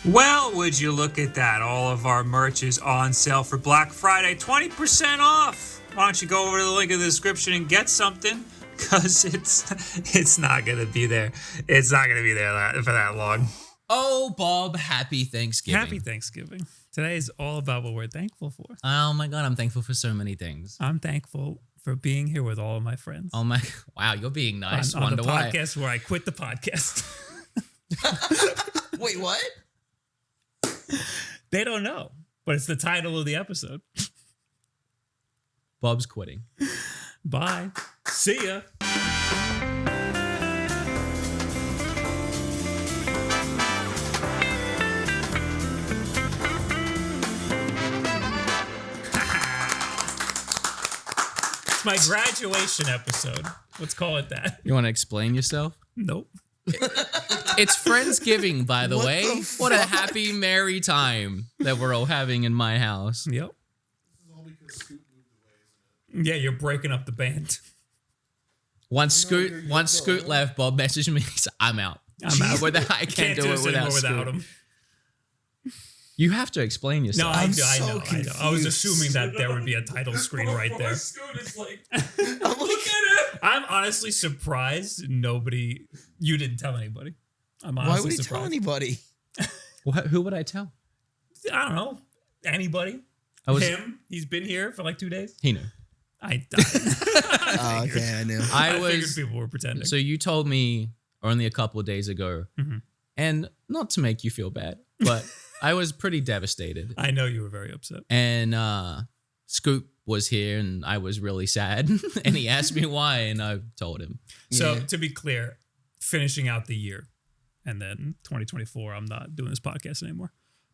Well, would you look at that? All of our merch is on sale for Black Friday, 20% off. Why don't you go over to the link in the description and get something? Because it's not going to be there. It's not going to be there for that long. Oh, Bob, happy Thanksgiving. Happy Thanksgiving. Today is all about what we're thankful for. Oh my God, I'm thankful for so many things. I'm thankful for being here with all of my friends. Oh my, wow, you're being nice. On the why. podcast where I quit the podcast. Wait, what? They don't know, but it's the title of the episode. Bob's quitting. Bye. See ya. It's my graduation episode. Let's call it that. You want to explain yourself? Nope. It's Friendsgiving, by the way. What a happy, merry time that we're all having in my house. Yep. This is all because Scoot moved away, isn't it? Yeah, you're breaking up the band. Once Scoot left, Bob messaged me. He said, I'm out. I can't do it without him. You have to explain yourself. No, I so know. I was assuming that there would be a title screen right there. Scoot is like, look at him. I'm honestly surprised you didn't tell anybody. I'm honestly Why would he surprised. tell anybody? Who would I tell? I don't know. Anybody. Him. He's been here for like 2 days. He knew. I Oh, okay, I knew. I figured people were pretending. So you told me only a couple of days ago, and not to make you feel bad, but I was pretty devastated. I know you were very upset. And Scoop was here, and I was really sad. And he asked me why, and I told him. So to be clear, finishing out the year, and then 2024, I'm not doing this podcast anymore.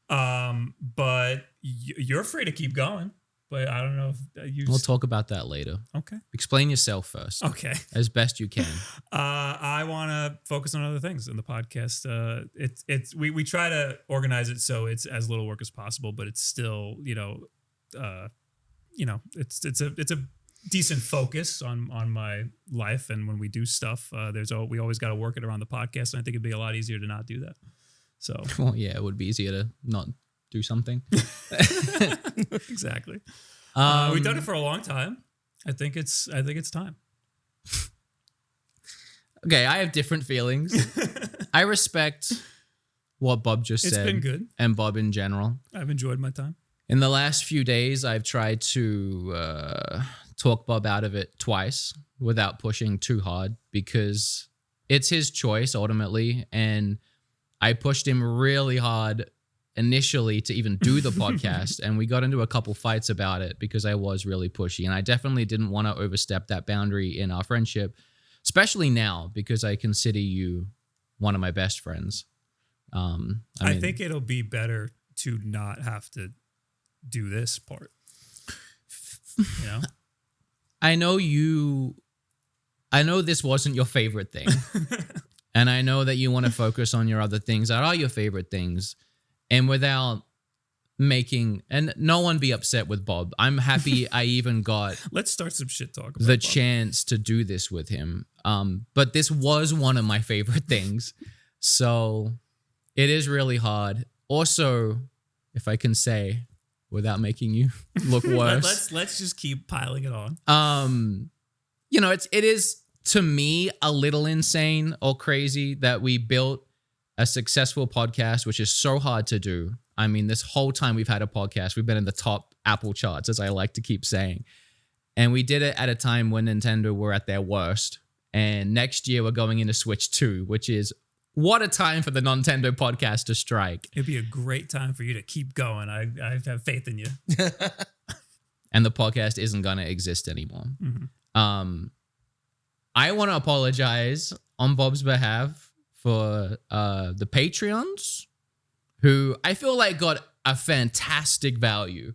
But you're free to keep going. But I don't know if you. We'll talk about that later. Okay. Explain yourself first. Okay. As best you can. I want to focus on other things in the podcast. We try to organize it so it's as little work as possible, but it's still it's a decent focus on my life, and when we do stuff, we always got to work it around the podcast, and I think it'd be a lot easier to not do that. So well, yeah, it would be easier to not do something. Exactly. We've done it for a long time. I think it's time. Okay, I have different feelings. I respect what Bob just said. It's been good. And Bob in general. I've enjoyed my time. In the last few days, I've tried to talk Bob out of it twice without pushing too hard, because it's his choice ultimately. And I pushed him really hard initially to even do the podcast, and we got into a couple fights about it because I was really pushy, and I definitely didn't want to overstep that boundary in our friendship, especially now because I consider you one of my best friends. I think it'll be better to not have to do this part. You know? I know this wasn't your favorite thing. And I know that you want to focus on your other things that are your favorite things. And without making, and no one be upset with Bob. I'm happy I even got Let's start some shit talk about the Bob. chance to do this with him. But this was one of my favorite things. So it is really hard. Also, if I can say, without making you look worse. let's just keep piling it on. It is to me a little insane or crazy that we built a successful podcast, which is so hard to do. I mean, this whole time we've had a podcast, we've been in the top Apple charts, as I like to keep saying. And we did it at a time when Nintendo were at their worst. And next year we're going into Switch 2, which is what a time for the Nontendo Podcast to strike. It'd be a great time for you to keep going. I have faith in you. And the podcast isn't going to exist anymore. Mm-hmm. I want to apologize on Bob's behalf for the Patreons, who I feel like got a fantastic value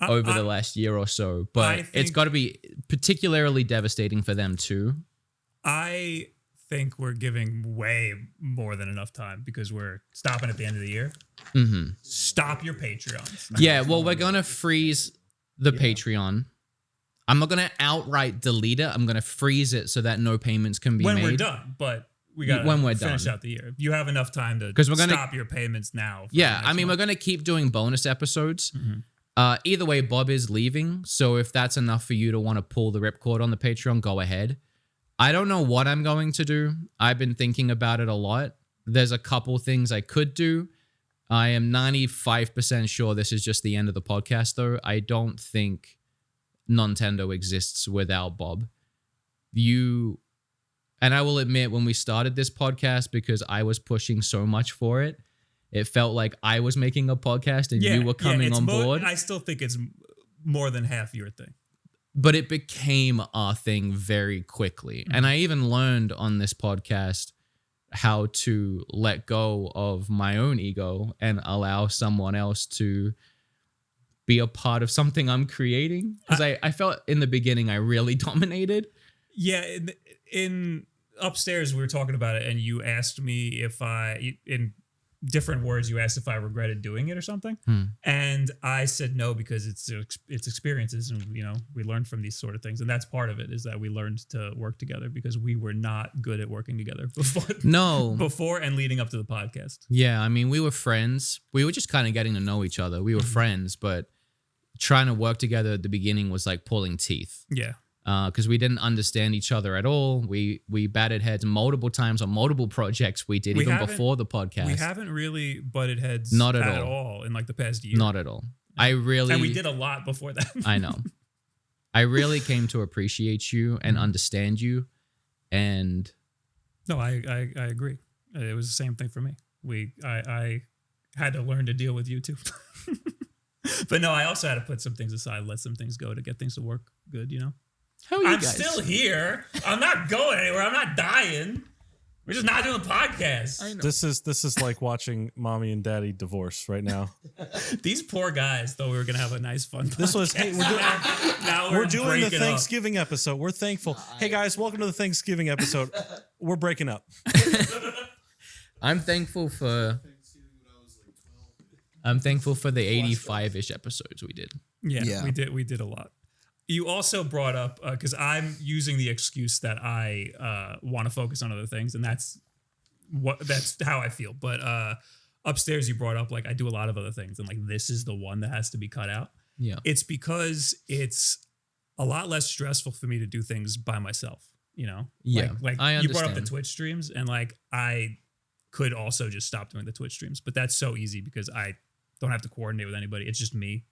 over the last year or so, but it's got to be particularly devastating for them too. I think we're giving way more than enough time because we're stopping at the end of the year. Mm-hmm. Stop your Patreons. Yeah, well, we're going to freeze the Patreon. I'm not going to outright delete it. I'm going to freeze it so that no payments can be made. When we're done, but we got when we're finish done. out the year. You have enough time to 'Cause we're gonna- stop your payments now. Yeah, I mean, we're going to keep doing bonus episodes. Either way, Bob is leaving. So if that's enough for you to want to pull the ripcord on the Patreon, go ahead. I don't know what I'm going to do. I've been thinking about it a lot. There's a couple things I could do. I am 95% sure this is just the end of the podcast, though. I don't think Nontendo exists without Bob. And I will admit, when we started this podcast, because I was pushing so much for it, it felt like I was making a podcast and you were coming on board. I still think it's more than half your thing. But it became our thing very quickly. And I even learned on this podcast how to let go of my own ego and allow someone else to be a part of something I'm creating. Because I felt in the beginning I really dominated. Yeah, in upstairs we were talking about it, and you asked me if in different words, you asked if I regretted doing it or something, and I said no because it's experiences, and we learned from these sort of things, and that's part of it, is that we learned to work together because we were not good at working together before and leading up to the podcast. Yeah, I mean, we were friends. We were just kind of getting to know each other. We were friends, but trying to work together at the beginning was like pulling teeth. Yeah. Because we didn't understand each other at all. We batted heads multiple times on multiple projects we did even before the podcast. We haven't really butted heads not at all in like the past year. Not at all. And we did a lot before that. I know. I really came to appreciate you and understand you. And no, I agree. It was the same thing for me. I had to learn to deal with you too. But no, I also had to put some things aside, let some things go to get things to work good, How are you I'm guys? still here. I'm not going anywhere. I'm not dying. We're just not doing podcasts. I know. This is like watching mommy and daddy divorce right now. These poor guys thought we were gonna have a nice fun. This was hey, now we're doing the breaking Thanksgiving episode. We're thankful. Hey guys, welcome to the Thanksgiving episode. We're breaking up. I'm thankful for the 85-ish episodes we did. Yeah, we did a lot. You also brought up, because I'm using the excuse that I want to focus on other things, and that's how I feel. But upstairs, you brought up like I do a lot of other things, and like this is the one that has to be cut out. Yeah, it's because it's a lot less stressful for me to do things by myself. Yeah, like I understand. You brought up the Twitch streams, and like I could also just stop doing the Twitch streams, but that's so easy because I don't have to coordinate with anybody. It's just me.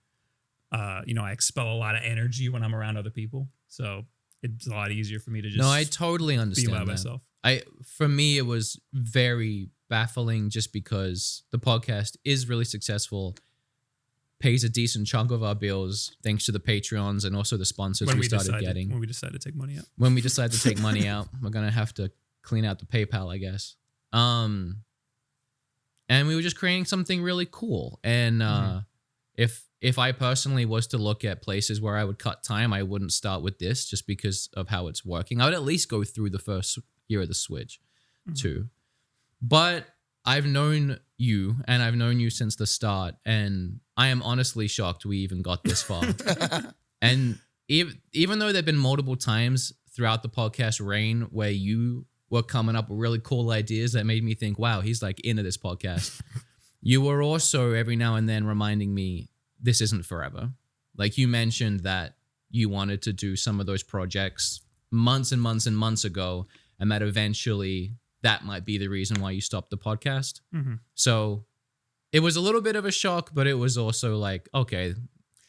I expel a lot of energy when I'm around other people, so it's a lot easier for me to just. No, I totally understand be by that. myself. For me, it was very baffling just because the podcast is really successful, pays a decent chunk of our bills thanks to the Patreons and also the sponsors we started getting. When we decided to take money out. When we decide to take money out, we're gonna have to clean out the PayPal, I guess. And we were just creating something really cool. And if I personally was to look at places where I would cut time, I wouldn't start with this just because of how it's working. I would at least go through the first year of the Switch too. But I've known you, and I've known you since the start, and I am honestly shocked we even got this far. And even though there have been multiple times throughout the podcast reign where you were coming up with really cool ideas that made me think, wow, he's like into this podcast. You were also every now and then reminding me this isn't forever. Like you mentioned that you wanted to do some of those projects months and months and months ago, and that eventually that might be the reason why you stopped the podcast. So it was a little bit of a shock, but it was also like, okay.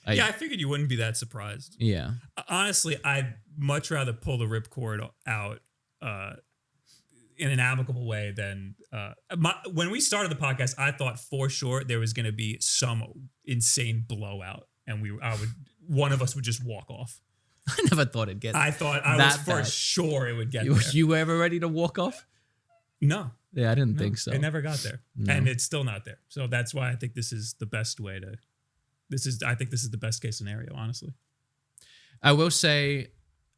I figured you wouldn't be that surprised. Yeah. Honestly, I'd much rather pull the ripcord out in an amicable way than when we started the podcast. I thought for sure there was going to be some insane blowout, and one of us would just walk off. I never thought it'd get. I thought I was for sure it would get there. You were ever ready to walk off? No. Yeah, I didn't think so. It never got there, and it's still not there. So that's why I think this is the best way to. I think this is the best case scenario, honestly. I will say,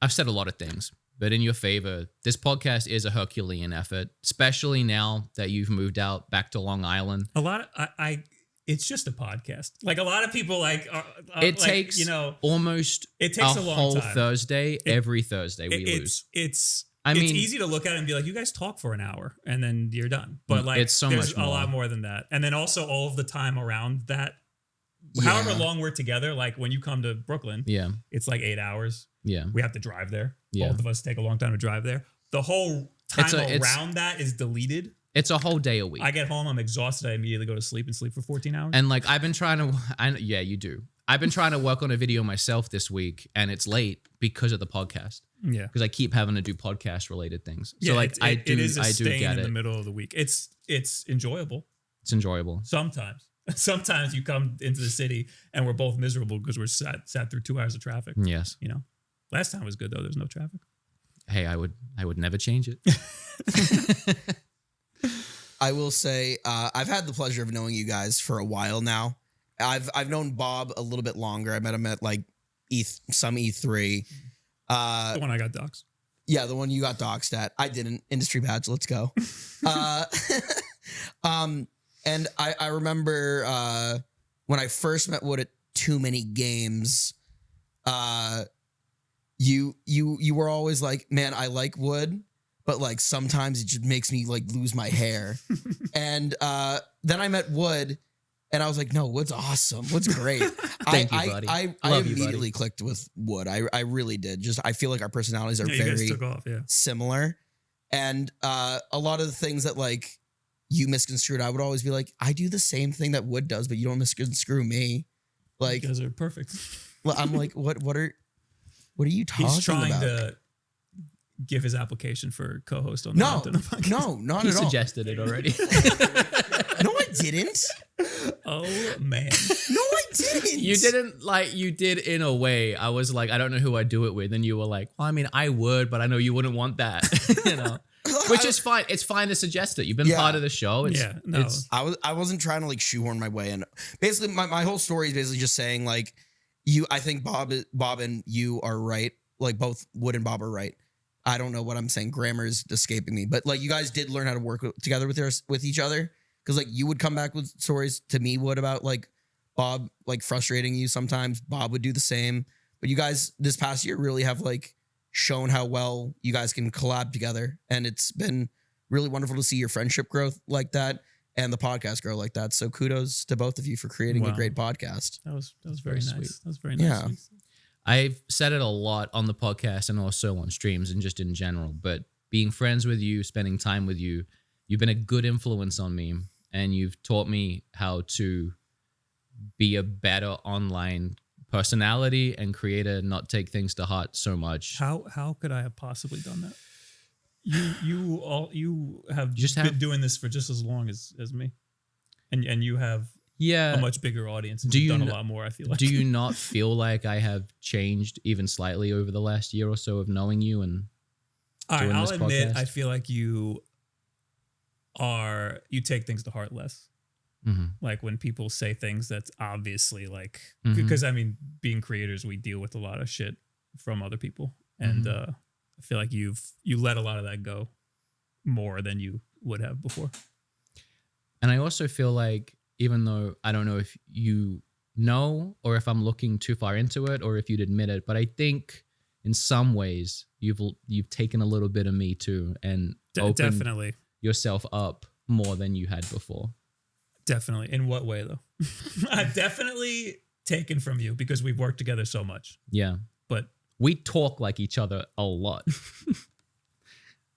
I've said a lot of things, but in your favor, this podcast is a Herculean effort, especially now that you've moved out back to Long Island. A lot of it's just a podcast. Like a lot of people it takes almost it takes a long whole time. Thursday. Every Thursday we lose. it's mean, easy to look at it and be like, you guys talk for an hour and then you're done. But like, it's so there's much a more. lot more than that. And then also all of the time around that, however long we're together, like when you come to Brooklyn, yeah, it's like 8 hours. yeah, We have to drive there. Yeah. Both of us take a long time to drive there. The whole time around that is deleted. it's a whole day a week. I get home, I'm exhausted. I immediately go to sleep and sleep for 14 hours. And like I've been trying to, yeah, you do. I've been trying to work on a video myself this week, and it's late because of the podcast. Yeah, because I keep having to do podcast related things. yeah. So like it is a I do stain get in it. the middle of the week. It's enjoyable. It's enjoyable. Sometimes you come into the city and we're both miserable because we're sat through 2 hours of traffic. Yes. You know, last time was good though. There's no traffic. Hey, I would never change it. I will say I've had the pleasure of knowing you guys for a while now. I've known Bob a little bit longer. I met him at like some E3. The one I got doxxed. Yeah, the one you got doxxed at. I didn't. Industry badge. Let's go. And I remember when I first met Wood at Too Many Games, you were always like, man, I like Wood, but like sometimes it just makes me like lose my hair. And then I met Wood, and I was like, no, Wood's awesome. Wood's great. Thank you, buddy. I Love you, immediately buddy. clicked with Wood. I really did. Just I feel like our personalities are Yeah, you guys very took off. Yeah. similar. And a lot of the things that like you misconstrued, I would always be like, I do the same thing that Wood does, but you don't misconstrue me. Like, You guys are perfect. I'm like, what are you talking about? He's trying to give his application for co-host on the No, Nontendo Podcast. no, not He at all. suggested it already. No, I didn't. Oh man. No, I didn't. You didn't like you did in a way. I was like, I don't know who I'd do it with, and you were like, well, I mean, I would, but I know you wouldn't want that. You know, which is fine. It's fine to suggest it. You've been Yeah. part of the show. It's, Yeah, no. it's I wasn't trying to like shoehorn my way in. Basically, my whole story is basically just saying like I think Bob and you are right. Like both Wood and Bob are right. I don't know what I'm saying. Grammar is escaping me. But like you guys did learn how to work together with each other. Because like you would come back with stories to me, Wood, about like Bob like frustrating you sometimes. Bob would do the same. But you guys this past year really have like shown how well you guys can collab together. And it's been really wonderful to see your friendship growth like that and the podcast grow like that. So kudos to both of you for creating a Wow. great podcast. That was very nice. sweet. That was very nice. Yeah. I've said it a lot on the podcast and also on streams and just in general, but being friends with you, spending time with you, you've been a good influence on me, and you've taught me how to be a better online personality and creator, not take things to heart so much. How could I have possibly done that? You have Just been have- doing this for just as long as me, and you have Yeah. a much bigger audience. And do you've you done kn- a lot more? I feel like. Do you not feel like I have changed even slightly over the last year or so of knowing you and All right, doing I'll this admit, podcast? I feel like you take things to heart less. Mhm. Like when people say things that's obviously like, Mhm. because I mean, being creators, we deal with a lot of shit from other people, and I feel like you let a lot of that go more than you would have before. And I also feel like, even though I don't know if you know or if I'm looking too far into it or if you'd admit it, but I think in some ways you've taken a little bit of me too and opened Definitely. yourself up more than you had before. Definitely. In what way though? I've definitely taken from you because we've worked together so much. Yeah. But We talk like each other a lot.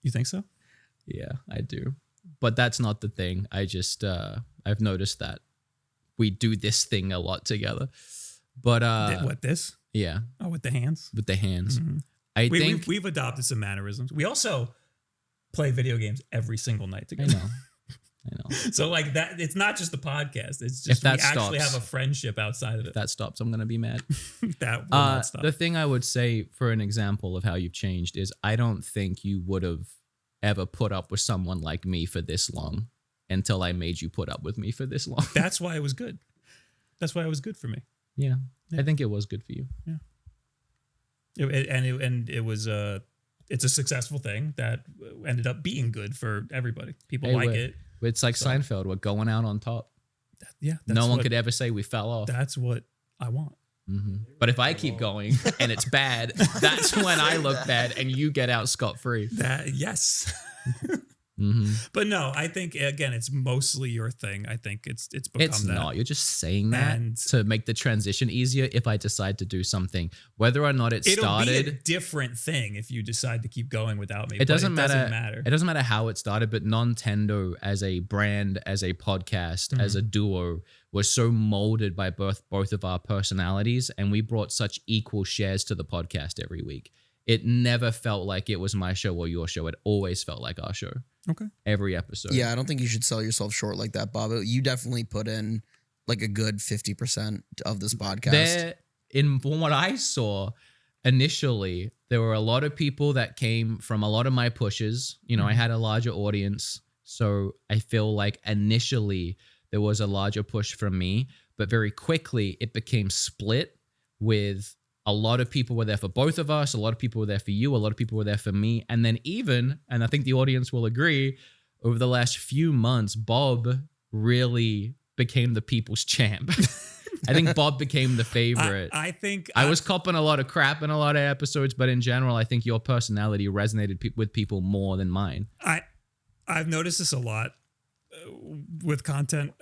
you think so? Yeah, I do. But that's not the thing. I just I've noticed that we do this thing a lot together. But What, this? yeah, Oh, with the hands? with the hands. Mhm. I think We've adopted some mannerisms. We also play video games every single night I together. know. I know. So like that, it's not just the podcast. It's If just we that actually stops. have a friendship outside of If it. that stops, I'm gonna be mad. That will not stop. The thing I would say for an example of how you've changed is I don't think you would have ever put up with someone like me for this long until I made you put up with me for this long. That's why it was good. That's why it was good for me. Yeah, Yeah. I think it was good for you. It was it's a successful thing that ended up being good for everybody. People Hey, like we're- it. It's like So- Seinfeld. We're going out on top. Yeah, No one could ever say we fell off. That's what I want. But if I keep going and it's bad, that's when I look bad and you get out scot-free. Yes. But no, I think again, it's mostly your thing. I think it's become It's that. not. You're just saying that And- to make the transition easier if I decide to do something. Whether or not it It'll started. be a different thing if you decide to keep going without me. It but doesn't matter. matter. It doesn't matter how it started, but Nontendo as a brand, as a podcast, as a duo was so molded by both of our personalities, and we brought such equal shares to the podcast every week. It never felt like it was my show or your show. It always felt like our show. Okay. Every episode. Yeah, I don't think you should sell yourself short like that, Bob. You definitely put in like a good 50% of this podcast. From what I saw initially, there were a lot of people that came from a lot of my pushes. You know, I had a larger audience. So I feel like initially there was a larger push from me, but very quickly it became split with a lot of people were there for both of us. A lot of people were there for you. A lot of people were there for me. And then and I think the audience will agree, over the last few months, Bob really became the people's champ. I think Bob became the favorite. I think I was copping a lot of crap in a lot of episodes, but in general, I think your personality resonated with people more than mine. I've noticed this a lot with content.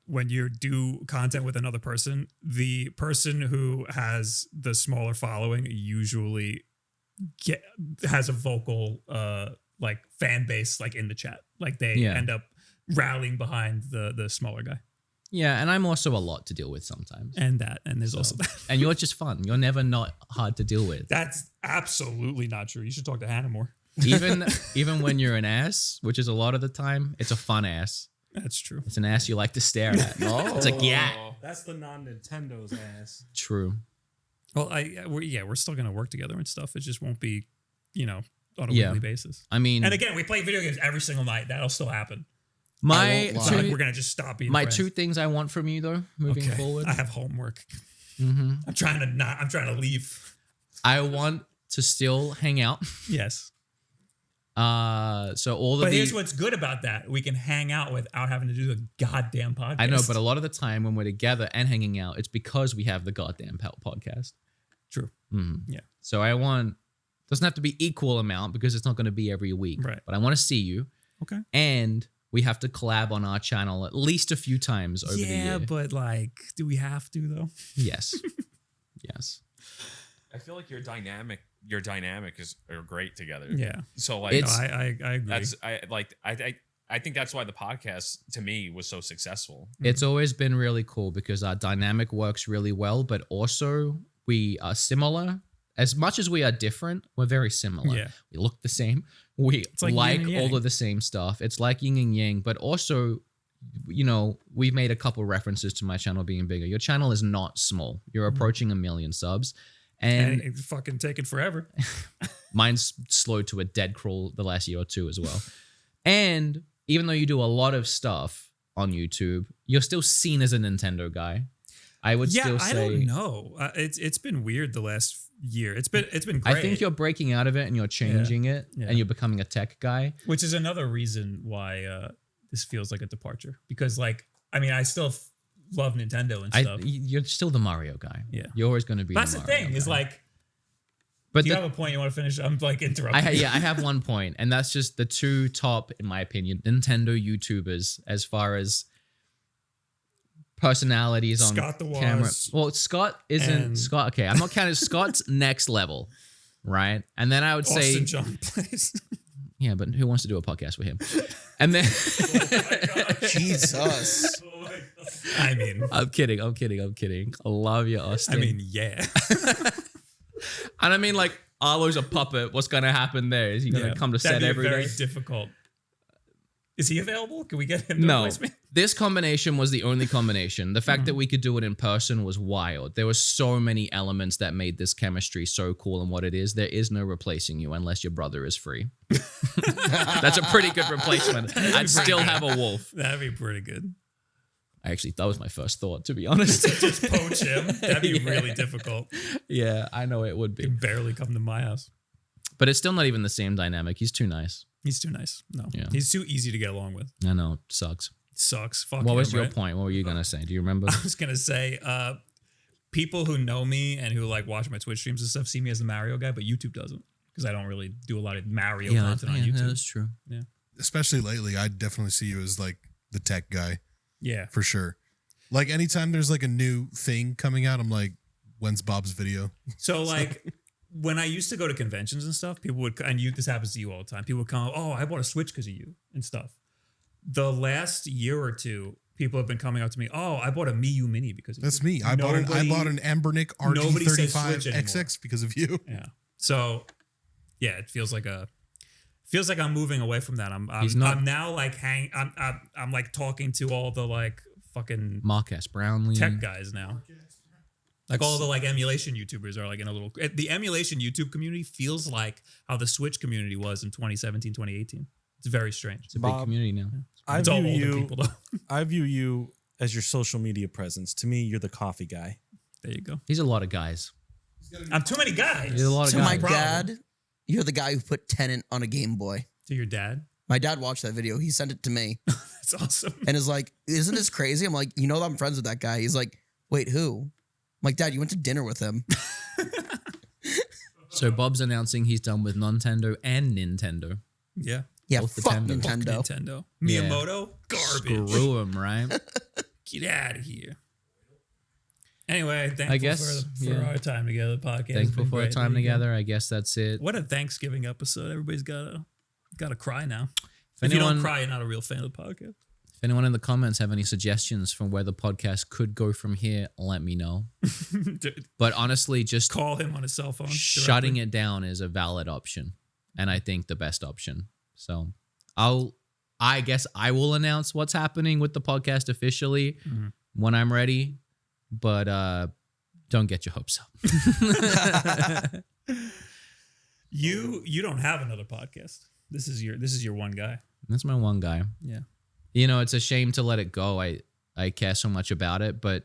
When you do content with another person, the person who has the smaller following usually has a vocal like fan base like in the chat. Like they end up rallying behind the smaller guy. Yeah, and I'm also a lot to deal with sometimes. And there's also that. And you're just fun. You're never not hard to deal with. That's absolutely not true. You should talk to Hannah more. Even when you're an ass, which is a lot of the time, it's a fun ass. That's true. It's an ass you like to stare at. It's like, yeah. That's the non-Nintendo's ass. True. Well, we're still gonna work together and stuff. It just won't be, on a weekly basis. I mean, and again, we play video games every single night. That'll still happen. won't lie. We're gonna just stop being my friends. two things I want from you though, moving forward. I have homework. I'm trying to leave. I want to still hang out. Yes. So all But here's what's good about that: we can hang out without having to do the goddamn podcast. I know, but a lot of the time when we're together and hanging out, it's because we have the goddamn podcast. True. Yeah. So doesn't have to be equal amount because it's not going to be every week. Right. But I want to see you. Okay. And we have to collab on our channel at least a few times over the year. Yeah, but like, do we have to though? Yes. Yes. I feel like your dynamic are great together. Yeah. So like, I agree. I think that's why the podcast to me was so successful. It's always been really cool because our dynamic works really well, but also we are similar. As much as we are different, we're very similar. Yeah. We look the same. We like like yin and yang. all of the same stuff. It's like yin and yang, but also, we've made a couple references to my channel being bigger. Your channel is not small. You're approaching 1 million subs. and it's fucking taking forever. Mine's slowed to a dead crawl the last year or two as well. And even though you do a lot of stuff on YouTube, you're still seen as a Nintendo guy. I would still say. I don't know. It's been weird the last year. It's been great. I think you're breaking out of it and you're changing it Yeah. and you're becoming a tech guy. which is another reason why this feels like a departure. Because I still love Nintendo and stuff. You're still the Mario guy. Yeah. You're always going to be. That's the Mario thing. Is guy. like, But do you have a point you want to finish? I'm like interrupting. I have one point, and that's just the two top, in my opinion, Nintendo YouTubers as far as personalities on Scott the Waz camera. Well, Scott isn't and- Scott. Okay, I'm not counting Scott's next level, right? And then I would say, Austin John plays. yeah, but who wants to do a podcast with him? And then, Jesus. I mean, I'm kidding. I love you, Austin. yeah. And I mean, like, Arlo's a puppet. What's going to happen there? Is he going to come to set That'd be every very day? difficult. Is he available? Can we get him to No, replace me? this combination was the only combination. The fact that we could do it in person was wild. There were so many elements that made this chemistry so cool and what it is. There is no replacing you unless your brother is free. That's a pretty good replacement. I'd still have a wolf. That'd be pretty good. Actually, that was my first thought, to be honest. Just poach him. That'd be really difficult. Yeah, I know it would be. He'd barely come to my house. But it's still not even the same dynamic. He's too nice. He's too nice. No, Yeah. he's too easy to get along with. I know, it sucks. Sucks. Fuck What was him, your right? point? What were you going to say? Do you remember? I was gonna say, people who know me and who like watch my Twitch streams and stuff see me as the Mario guy, but YouTube doesn't because I don't really do a lot of Mario content on YouTube. That's true. Yeah. Especially lately, I definitely see you as like the tech guy Yeah. for sure. Like anytime there's like a new thing coming out, I'm like, when's Bob's video? So like when I used to go to conventions and stuff, people would, and this happens to you all the time. People would come, oh, I bought a Switch because of you and stuff. The last year or two, people have been coming up to me, oh, I bought a Miu Mini because of That's you. me. I bought an Ambernick nobody says Switch RG35 XX because of you. Yeah. So yeah, it feels like I'm moving away from that. I'm now like I'm like talking to all the like fucking Marcus Brownlee. tech guys now. Like all the like emulation YouTubers are like in a little. The emulation YouTube community feels like how the Switch community was in 2017, 2018. It's very strange. It's a big Bob, community now. It's all older people though. I view you as your social media presence. To me, you're the coffee guy. There you go. He's a lot of guys. I'm too many guys. He's a lot of So guys. my dad, you're the guy who put Tenant on a Game Boy. To your dad. My dad watched that video. He sent it to me That's awesome. and is like, "Isn't this crazy?" I'm like, "You know that I'm friends with that guy." He's like, "Wait, who?" I'm like, "Dad, you went to dinner with him." So Bob's announcing he's done with Nontendo and Nintendo. Yeah. Yeah, Both fuck Nintendo. Fuck Nintendo. Nintendo. Yeah. Miyamoto. Garbage. Screw him, right? Get out of here. Anyway, thankful I guess, for our time together. The podcast. Thankful Been for our great. time There you go. together. I guess that's it. What a Thanksgiving episode. Everybody's gotta cry now. If If you don't anyone, cry, you're not a real fan of the podcast. if anyone in the comments have any suggestions from where the podcast could go from here, let me know. But honestly, just Call him on his cell phone. shutting it down is a valid option, and I think the best option. So I guess I will announce what's happening with the podcast officially Mhm. when I'm ready, but don't get your hopes up. You don't have another podcast. This is your one guy. That's my one guy. Yeah. You know, it's a shame to let it go. I care so much about it, but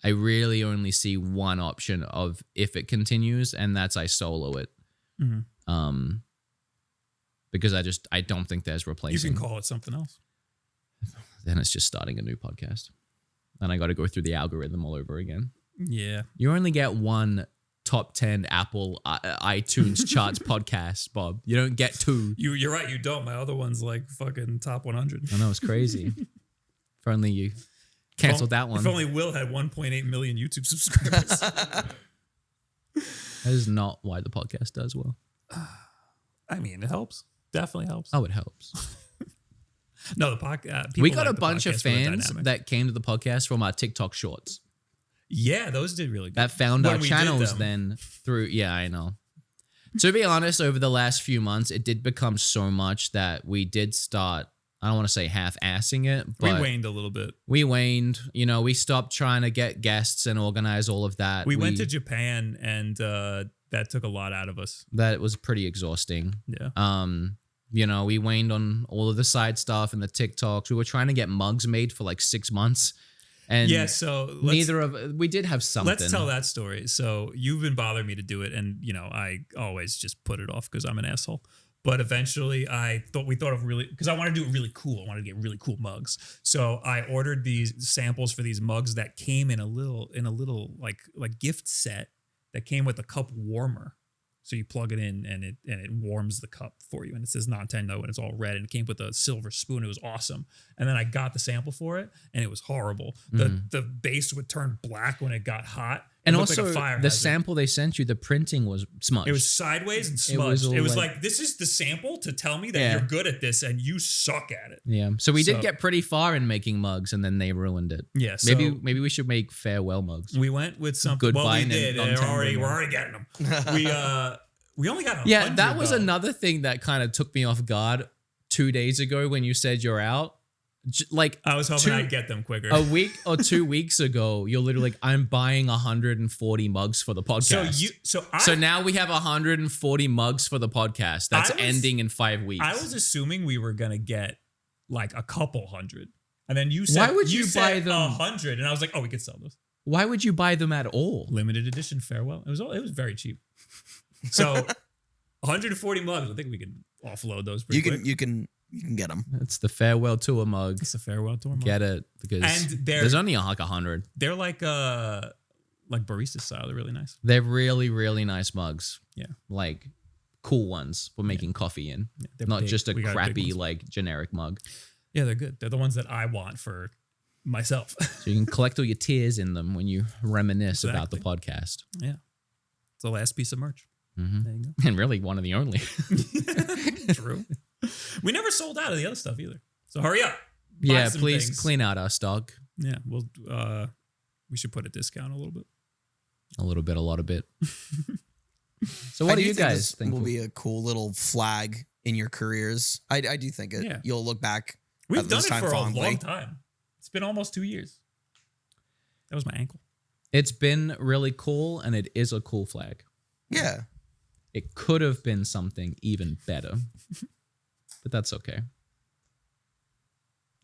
I really only see one option of if it continues, and that's I solo it. Mhm. Because I don't think there's You replacing. can call it something else. Then it's just starting a new podcast. And I got to go through the algorithm all over again. Yeah. You only get one top 10 Apple iTunes charts podcast, Bob. You don't get two. You're right. You don't. My other one's like fucking top 100. I know, it's crazy. If only you canceled that one. If only Will had 1.8 million YouTube subscribers. That is not why the podcast does well. I mean, it helps. Definitely helps. Oh, it helps. No, the podcast. We got a bunch of fans that came to the podcast from our TikTok shorts Yeah, those did really good. that found When our we did channels them. then through. Yeah, I know. To be honest, over the last few months, it did become so much that we did start, I don't want to say half-assing it, We but waned a little bit. we waned. You know, we stopped trying to get guests and organize all of that. We went to Japan, and that took a lot out of us. That was pretty exhausting. Yeah. You know, we waned on all of the side stuff and the TikToks. We were trying to get mugs made for like 6 months. And Yeah, so we did have something. Let's tell that story. So you've been bothering me to do it, and I always just put it off because I'm an asshole. But eventually, we thought of really, because I want to do it really cool. I want to get really cool mugs. So I ordered these samples for these mugs that came in a little like gift set that came with a cup warmer. So you plug it in and it warms the cup for you, and it says Nontendo and it's all red, and it came with a silver spoon. It was awesome. And then I got the sample for it, and it was horrible. The base would turn black when it got hot. It And looked also, like a fire the hazard. sample they sent you, the printing was smudged. It was sideways and It was smudged. It all was like- like, this is the sample to tell me that Yeah. you're good at this and you suck at it. Yeah. So we did So- get pretty far in making mugs, and then they ruined it. Yeah. So Maybe we should make farewell mugs. we went with something. Goodbye, Well, we did. Nintendo. We're already getting them. We only got 100. Yeah, that was though. another thing that kind of took me off guard 2 days ago when you said you're out. Like I was hoping two- I'd get them quicker. a week or 2 weeks ago, you're literally like, I'm buying 140 mugs for the podcast. So now we have 140 mugs for the podcast. That's I was- ending in 5 weeks. I was assuming we were gonna get like a couple hundred, and then you said, Why would you buy said them? 100, and I was like, oh, we could sell those. Why would you buy them at all? Limited edition farewell. It was very cheap. So 140 mugs. I think we could offload those pretty quick. You can get them. It's the farewell tour mug. It's a farewell tour mug. Get it because And they're- there's only like 100. They're like like barista style. They're really nice. They're really, really nice mugs. Yeah. Like cool ones for making coffee in. Yeah, they're Not big. just a We got big crappy, ones. like generic mug. Yeah, they're good. They're the ones that I want for myself. So you can collect all your tears in them when you reminisce about the Exactly. podcast. Yeah. It's the last piece of merch. Mhm. There you go. And really one of the only. True. We never sold out of the other stuff either. So hurry up. Buy Yeah, some please things. clean out our stock. Yeah, we should put a discount a little bit. A little bit, a lot of bit. So I what do do you think guys this think? will be a cool little flag in your careers. I do think it. Yeah. You'll look back. We've at done this it time for fondly. a long time. It's been almost 2 years. That was my ankle. It's been really cool, and it is a cool flag. Yeah. It could have been something even better, but that's okay.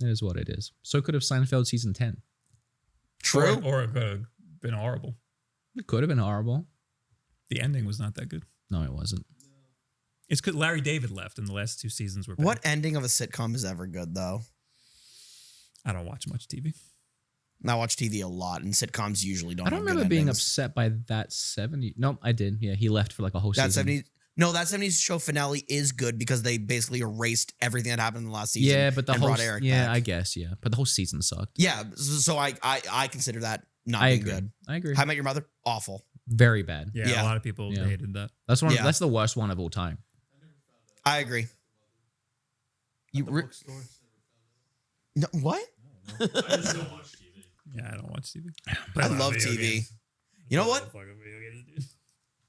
It is what it is. So could have Seinfeld season 10. True. Or it could have been horrible. It could have been horrible. The ending was not that good. No, it wasn't. It's because Larry David left, and the last 2 seasons were bad. What ending of a sitcom is ever good though? I don't watch much TV. I watch TV a lot, and sitcoms usually don't. I don't have good remember being endings. upset by that 70. No, I did. Yeah, he left for like a whole That season. 70s. No, that 70s show finale is good because they basically erased everything that happened in the last season. Yeah, but the and whole brought Eric yeah, back. I guess yeah, but the whole season sucked. Yeah, so I consider that not I being agree. good. I agree. How I Met Your Mother, awful. Very bad. Yeah, Yeah. a lot of people Yeah. hated that. That's one. Yeah. That's the worst one of all time. I agree. You no, what? I just don't watch TV. Yeah, I don't watch TV. I love TV. You know what?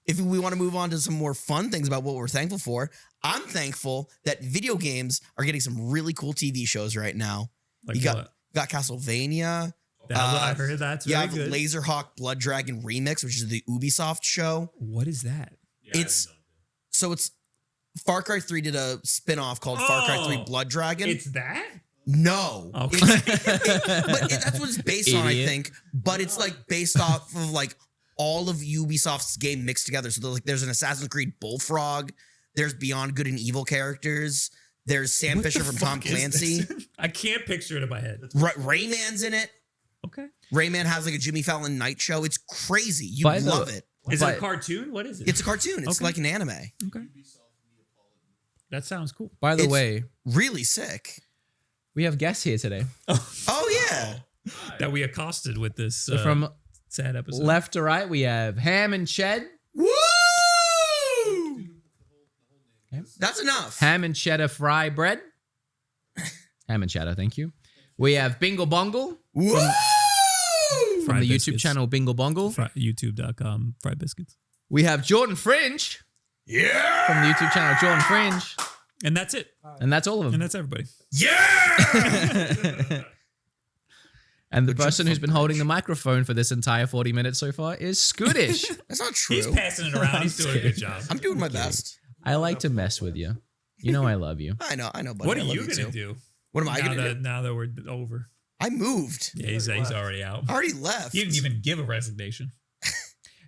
If we want to move on to some more fun things about what we're thankful for, I'm thankful that video games are getting some really cool TV shows right now. Like you got what? got Castlevania. I heard that's You very have good. Laserhawk Blood Dragon Remix, which is the Ubisoft show. What is that? Yeah, It's- So it's Far Cry 3 did a spin-off called Far Cry 3 Oh, Blood Dragon. It's that? No. Okay. That's what it's based on, I Idiot. think. But it's like based off of like all of Ubisoft's game mixed together. So there's an Assassin's Creed Bullfrog. There's Beyond Good and Evil characters. There's Sam What the Fisher from Tom fuck is Clancy. this? I can't picture it in my head. Rayman's in it. Okay. Rayman has like a Jimmy Fallon night show. It's crazy. You By the- love it. Is it But- a cartoon? What is it? It's a cartoon. It's Okay. like an anime. Okay. That sounds cool. By the It's- way, Really sick. we have guests here today. Oh yeah. That we accosted with this So from sad episode. left to right, we have Ham and Ched. Woo! Okay. That's enough. Ham and cheddar fry bread. Ham and cheddar, thank you. We have Bingle Bongle Woo! from Fried the YouTube biscuits. channel Bingle Bongle. YouTube.com fried biscuits. We have Jordan Fringe Yeah. from the YouTube channel Jordan Fringe. And that's it. And that's all of And them. that's everybody. Yeah. And the Good job, person who's been Fringe. holding the microphone for this entire 40 minutes so far is Scootish. That's not true. He's passing it around. He's doing a good job. I'm doing my best. I like to mess with you. You know I love you. I know, buddy. What I are love you too. gonna do? What am I now gonna that do? now that we're over? I moved. Yeah, he's already out. I already left. He didn't even give a resignation.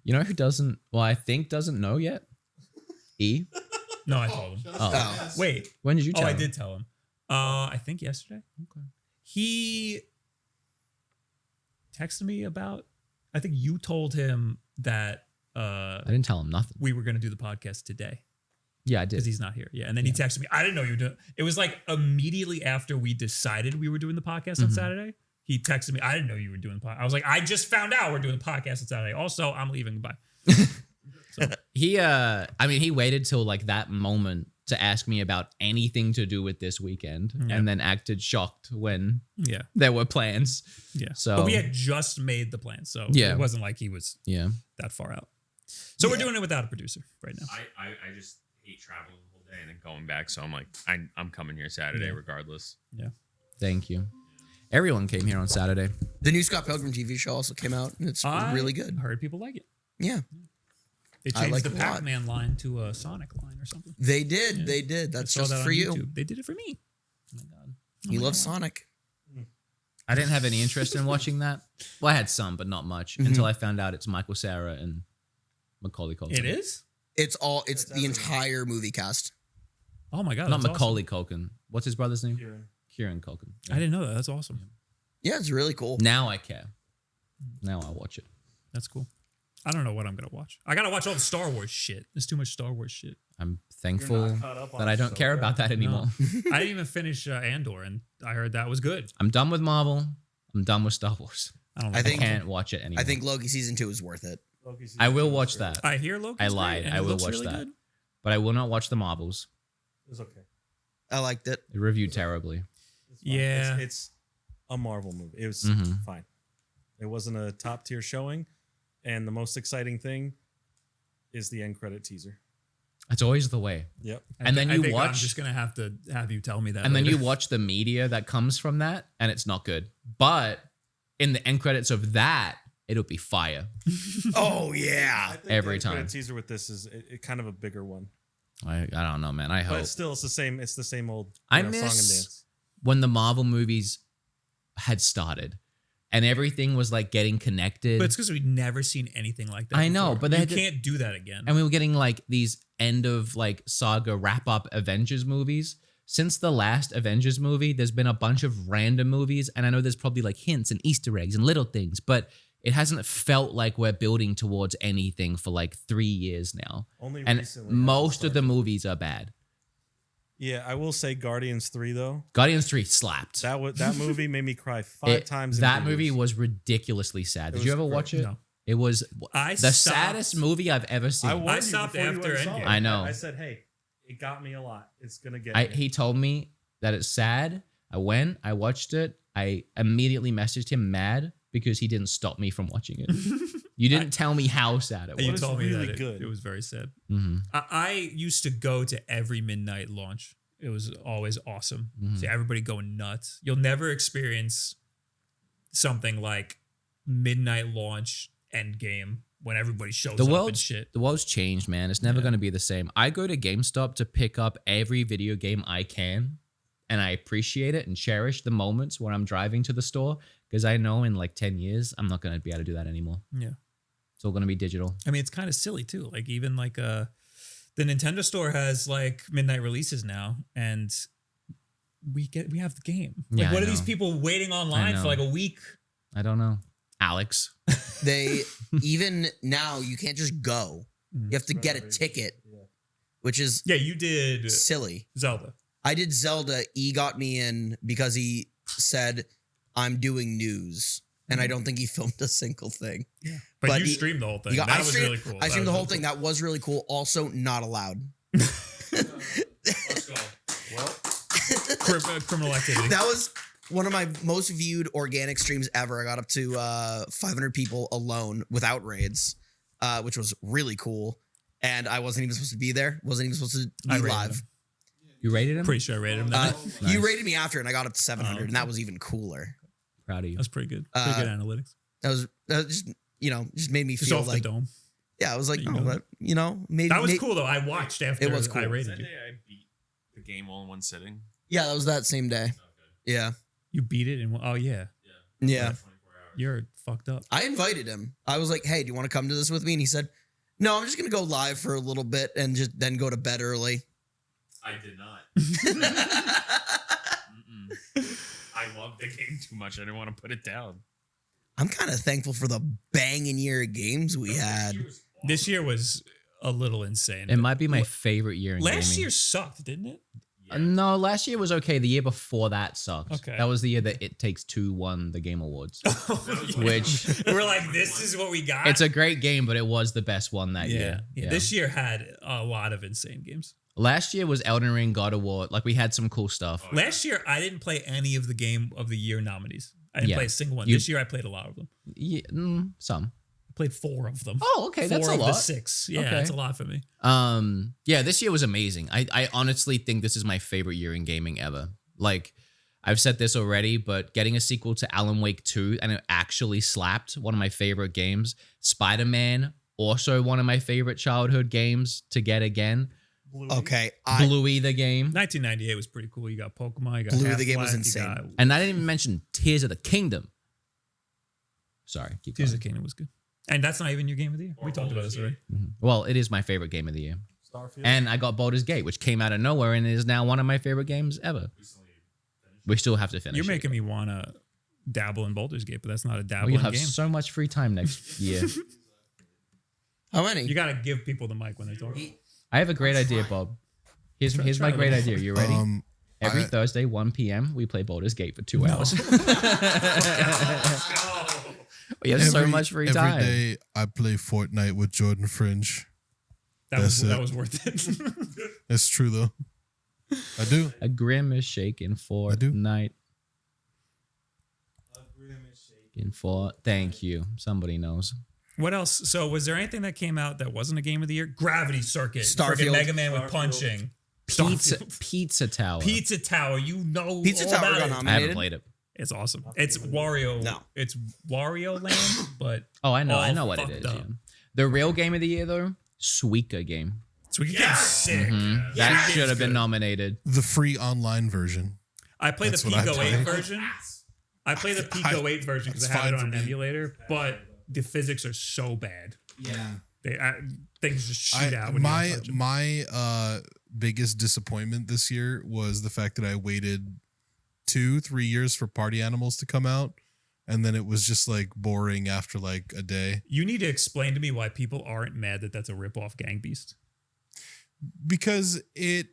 You know who doesn't, well, I think doesn't know yet? E. No, I told him. Oh. Wait. When did you tell I him? did tell him. I think yesterday. Okay. He texted me about. I think you told him that I didn't tell him nothing. we were going to do the podcast today Yeah, I because did. he's not here. Yeah, and then he texted me. I didn't know you were doing. It was like immediately after we decided we were doing the podcast on Mhm. Saturday. He texted me. I didn't know you were doing the podcast. I was like, I just found out we're doing the podcast on Saturday. Also, I'm leaving. Bye. He he waited till like that moment to ask me about anything to do with this weekend Yeah. and then acted shocked when Yeah, there were plans. yeah. So- but we had just made the plan, so Yeah. it wasn't like he was Yeah. that far out. So we're doing it without a producer right now. I just hate traveling the whole day and then going back. So I'm like, I'm coming here Saturday Yeah. regardless. Thank you. Everyone came here on Saturday. The new Scott Pilgrim TV show also came out, and it's really good. Heard people like it. Yeah, They I changed like the it a lot. Pac-Man line to a Sonic line or something. they did. Yeah. They did. I That's saw just that on for you. YouTube. They did it for me. Oh my god. You love Sonic. I didn't have any interest in watching that. Well, I had some, but not much Mhm. until I found out it's Michael Cera and Macaulay Culkin. It is? It's the entire movie cast. Oh my god. Not that's Macaulay Culkin. What's his brother's name? Kieran. Kieran Culkin. awesome. I didn't know that. That's awesome. Yeah, it's really cool. Now I care. Now I watch it. That's cool. I don't know what I'm gonna watch. I gotta watch all the Star Wars shit. There's too much Star Wars shit. I'm thankful caught up on that I don't care about that anymore. I didn't even finish Andor, and I heard that was good. I'm done with Marvel. I'm done with Star Wars. I I can't watch it anymore. I think Loki season 2 is worth it. I will watch that, I hear Loki. I lied. I will watch that. but I will not watch the Marvels. It was okay. I liked it. It reviewed terribly. It's fine. Yeah. It's a Marvel movie. It was Mhm. fine. It wasn't a top tier showing, and the most exciting thing is the end credit teaser. It's always the way. Yep. And then I you think I'm watch- just gonna have to have you tell me that. And then later. you watch the media that comes from that, and it's not good. But in the end credits of that, it'll be fire. Oh yeah. I think Every the end credit time. teaser with this is it kind of a bigger one, I don't know, man. I but hope. it's still the same. It's the same old I song and miss dance. when the Marvel movies had started and everything was like getting connected. But it's because we've never seen anything like that. I know, before. but they you had to- can't do that again. and we were getting like these end of like saga wrap up Avengers movies. Since the last Avengers movie, there's been a bunch of random movies, and I know there's probably like hints and Easter eggs and little things, but it hasn't felt like we're building towards anything for like 3 years now. Only And recently has it most of the started. movies are bad. Yeah, I will say Guardians 3 though. Guardians 3 slapped. That movie made me cry five times. in That theaters. movie was ridiculously sad. Did It you was ever great. watch it? No. It was I the stopped- saddest movie I've ever seen. warned you stopped before you after went and saw Endgame. it. I know. I said, hey, it got me a lot. It's gonna get me. He told me that it's sad. I went, I watched it. I immediately messaged him mad because he didn't stop me from watching it. You didn't tell me how sad it you was. was told me really that good. it was very sad. Mhm. I used to go to every midnight launch. It was always awesome. Mhm. See everybody going nuts. You'll never experience something like midnight launch Endgame when everybody shows The up and world's shit. the world's changed, man. It's never Yeah. going to be the same. I go to GameStop to pick up every video game I can, and I appreciate it and cherish the moments when I'm driving to the store because I know in like 10 years I'm not going to be able to do that anymore. Yeah. It's all going to be digital. I mean, it's kind of silly too. Like even like the Nintendo store has like midnight releases now, and we have the game. Like, Yeah, I what are these know. people waiting online know. for like a week? I don't know. Alex. They even now you can't just go. Mhm. You have to get a ticket, which is Yeah, you did silly. Zelda. I did Zelda. He got me in because he said I'm doing news, and I don't think he filmed a single thing. But, But you he- streamed the whole thing. He got- That I was streamed, really cool. I That streamed the was whole really thing. That was really cool. Also, not allowed. Let's go. Well, cool. Criminal activity. That was one of my most viewed organic streams ever. I got up to 500 people alone without raids, which was really cool. And I wasn't even supposed to be there. Wasn't even supposed to I be rated live. him. You rated him? Pretty sure I rated him. That You Nice. rated me after, and I got up to 700, Oh, and that was even cooler. Proud of you. That's pretty good. Pretty good analytics. That was just just made me Just feel off like the dome. yeah. I was like, You oh, know. that, maybe That was may- cool though. I watched after It was cool. I Was rated that you. day I beat the game all in one sitting? Yeah, that was that same day. Yeah, You beat it and oh yeah, yeah. 24 hours. you're fucked up. I invited him. I was like, hey, do you want to come to this with me? And he said, no, I'm just gonna go live for a little bit and just then go to bed early. I did not. Mm-mm. I loved the game too much. I didn't want to put it down. I'm kind of thankful for the banging year of games we had. This year was a little insane. It might be my favorite year in Last gaming. year sucked, didn't it? No, last year was okay. The year before that sucked. Okay. That was the year that It Takes Two won the Game Awards. Which we're like, this is what we got. it's a great game, but it was the best one that year. yeah. This year had a lot of insane games. Last year was Elden Ring, God of War. Like we had some cool stuff. Last year, I didn't play any of the game of the year nominees. I didn't Yeah. play a single one. You- This year, I played a lot of them. Yeah, some. I played 4 of them. Oh, okay, that's 4 a of lot. the 6. Yeah, Okay. that's a lot for me. Yeah, this year was amazing. I honestly think this is my favorite year in gaming ever. Like, I've said this already, but getting a sequel to Alan Wake 2 and it actually slapped, one of my favorite games. Spider-Man, also one of my favorite childhood games to get again. Okay, Bluey the game. 1998 was pretty cool. You got Pokemon. You got Bluey the game was Half-Life, you insane. got- And I didn't even mention Tears of the Kingdom. Sorry, keep Tears going. of the Kingdom was good. And that's not even your game of the year. We talked about this already. Well, it is my favorite game of the year. Starfield. And I got Baldur's Gate, which came out of nowhere and is now one of my favorite games ever. We still have to finish You're it. making me want to dabble in Baldur's Gate, but that's not a Well, dabbling you'll have game. so much free time next year. How many? You gotta give people the mic when they talk. I have a great idea, Bob. Here's my great idea. You ready? Every Thursday, 1 p.m., we play Baldur's Gate for 2 hours. We have so much free time. Every day I play Fortnite with Jordan Fringe. That was That's it. that was worth it. It's true though. I do. A grim is shaking Fortnite. In Fort. Thank you. Somebody knows. What else? So, was there anything that came out that wasn't a game of the year? Gravity Circuit, Starfield. Friggin' Mega Man with punching, Pizza Tower. Pizza Tower. You know, Pizza all Tower about got it. nominated. I haven't played it. It's awesome. It's Wario. No. It's Wario Land, but Oh, I know all what it fucked is. up. Yeah. The real game of the year though, Suika game. So we get sick. That should have been nominated. The free online version. I play That's the what I Pico 8 played. version. I play the Pico 8 version because I It's have it fine on for an me. emulator, but the physics are so bad. Yeah. Things just shoot out. When you touch 'em. My biggest disappointment this year was the fact that I waited 2-3 years for Party Animals to come out, and then it was just like boring after like a day You need to explain to me why people aren't mad that that's a ripoff Gang Beast. because it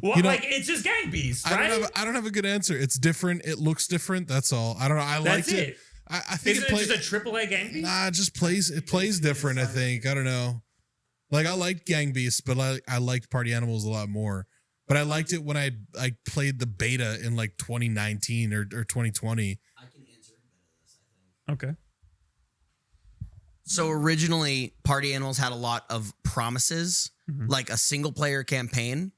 Well, You know, like it's just Gang Beast, right? I don't have a good answer. It's different. It looks different. That's all. I don't know. I That's liked it. it. I think Isn't it it plays. just a AAA Gang Beast? Nah, it just plays. It plays different. I think. I don't know. Like I liked Gang Beasts, but I liked Party Animals a lot more. But I liked it when I played the beta in like 2019 or 2020. Okay. So originally, Party Animals had a lot of promises, like a single player campaign.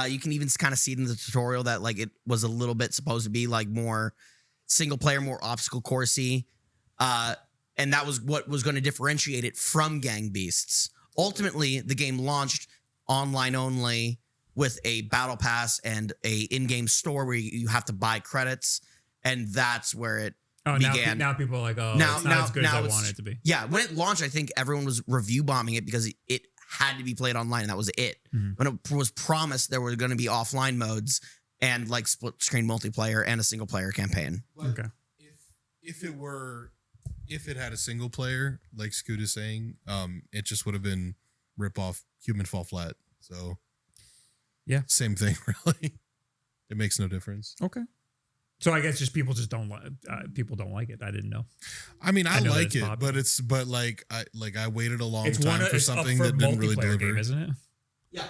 You can even kind of see it in the tutorial that like it was a little bit supposed to be like more single player, more obstacle coursey. And that was what was going to differentiate it from Gang Beasts. Ultimately, the game launched online only with a battle pass and a in-game store where you have to buy credits. And that's where it Oh, began. now people are like, oh, Now- it's not as good as I it's- want it to be. Yeah, when it launched, I think everyone was review bombing it because it had to be played online, and that was it. Mhm. When it was promised there were going to be offline modes and like split screen multiplayer and a single player campaign. Okay. If it had a single player, like Scoot is saying, it just would have been rip off Human Fall Flat. So Yeah. same thing really. It makes no difference. Okay. So I guess just people just don't like people don't like it. I didn't know. I mean, I I know that like it's it, popular. but I waited a long It's time for it's something up for that didn't really multiplayer deliver. game, isn't it? Yeah.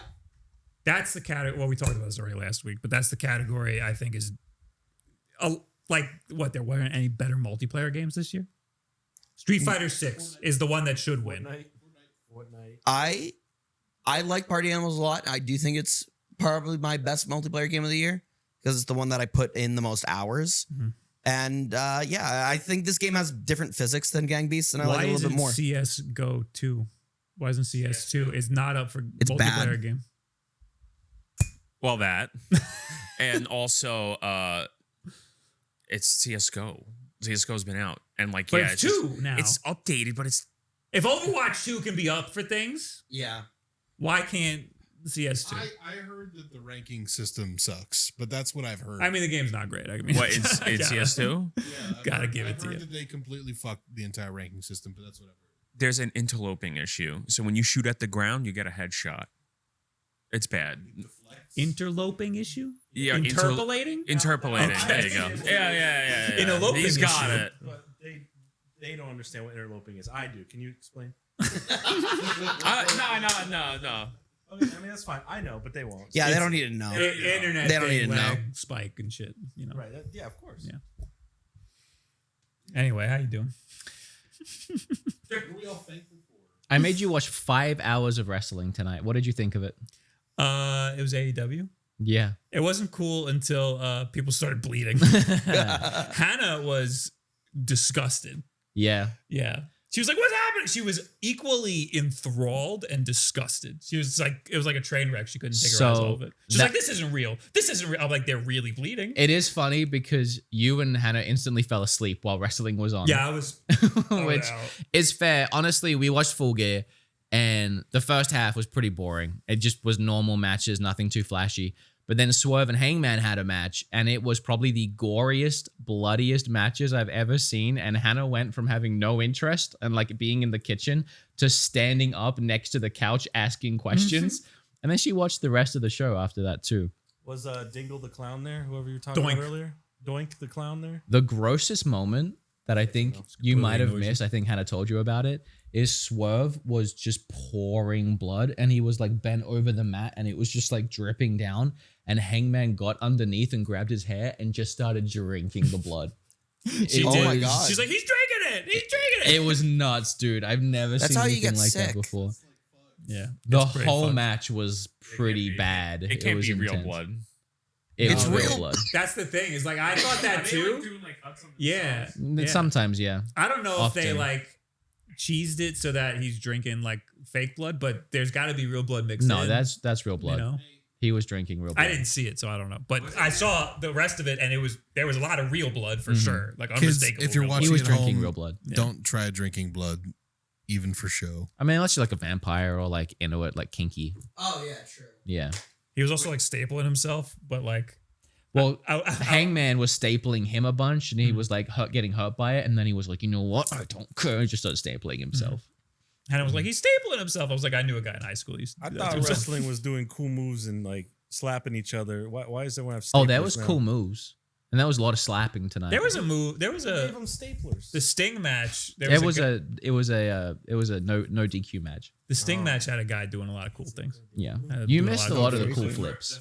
That's the category. Well, we talked about this already last week, but that's the category I think is like what there weren't any better multiplayer games this year. Street Fighter 6 is the one that should win. Fortnite. I like Party Animals a lot. I do think it's probably my best multiplayer game of the year because it's the one that I put in the most hours. Mhm. And yeah, I think this game has different physics than Gang Beasts, and I like it a little bit more. CS:GO 2? Why isn't CS2? It's not up for It's multiplayer bad. game. Well, that. And also, it's CSGO. CSGO's been out. And like, But yeah, it's just- 2 now. It's updated, but it's If Overwatch 2 can be up for things, Yeah. why can't CS2? I heard that the ranking system sucks, but that's what I've heard. I mean, the game's not great. I mean, what in CS2. Gotta give it to I've you. heard that they completely fucked the entire ranking system, but that's what I've heard. There's an interloping issue. So when you shoot at the ground, you get a headshot. It's bad. Interloping issue? Yeah, Interpolating? Interpolating. Okay. There you go. Yeah. An eloping He's got issue. it. But they don't understand what interloping is. I do. Can you explain? No. Okay, I mean that's fine. I know, but they won't. Yeah, they don't need to know. Internet They don't thing, need to know. lag, spike and shit. You know. Right. Yeah, of course. Yeah. Anyway, how you doing? I made you watch 5 hours of wrestling tonight. What did you think of it? It was AEW. Yeah. It wasn't cool until people started bleeding. Hannah was disgusted. Yeah. Yeah. She was like, "What's happening?" She was equally enthralled and disgusted. She was like, it was like a train wreck. She couldn't take her eyes So off it. She's that- like, "This isn't real. This isn't real." I'm like, "They're really bleeding." It is funny because you and Hannah instantly fell asleep while wrestling was on. Yeah, I was. Which is fair. Honestly, we watched Full Gear and the first half was pretty boring. It just was normal matches, nothing too flashy. But then Swerve and Hangman had a match, and it was probably the goriest, bloodiest matches I've ever seen. And Hannah went from having no interest and like being in the kitchen to standing up next to the couch asking questions. And then she watched the rest of the show after that too. Was Dingle the clown there? Whoever you were talking Doink. about earlier? Doink the clown there? The grossest moment that I think you might have missed, I think Hannah told you about it, is Swerve was just pouring blood and he was like bent over the mat and it was just like dripping down. And Hangman got underneath and grabbed his hair and just started drinking the blood. Oh my God. She's like, he's drinking it. He's drinking it. It was nuts, dude. I've never That's seen how you anything get like sick. that before. Yeah. The it's pretty whole fun. match was pretty bad. It can't was be real intense. blood. It It's was real real. blood. That's the thing. Is like I thought that too. Yeah. Yeah. Sometimes, yeah. I don't know if they Often. like cheesed it so that he's drinking like fake blood, but there's got to be real blood mixed No, in. that's real blood. You know? He was drinking real blood. I didn't see it, so I don't know. But I saw the rest of it, and there was a lot of real blood for sure, like Kids, unmistakable. if you're real blood. He watching was at drinking home, real blood. don't try drinking blood, even for show. I mean, unless you're like a vampire or like into it, like kinky. Oh yeah, true. Yeah. He was also like stapling himself, but like, Well, I- Hangman was stapling him a bunch, and he Mm-hmm. was like getting hurt by it, and then he was like, you know what? I don't care. He just started stapling himself. and I was like, he's stapling himself. I was like, I knew a guy in high school who used to I do that thought to himself. wrestling was doing cool moves and like slapping each other. Why is everyone have staplers Oh, that was now? cool moves, and that was a lot of slapping tonight. There was a move. There was Who gave a them staplers? the Sting match. There It was was a, a no DQ match. the Sting match had a guy doing a lot of cool things. Yeah, Had you doing missed a lot of the cool flips.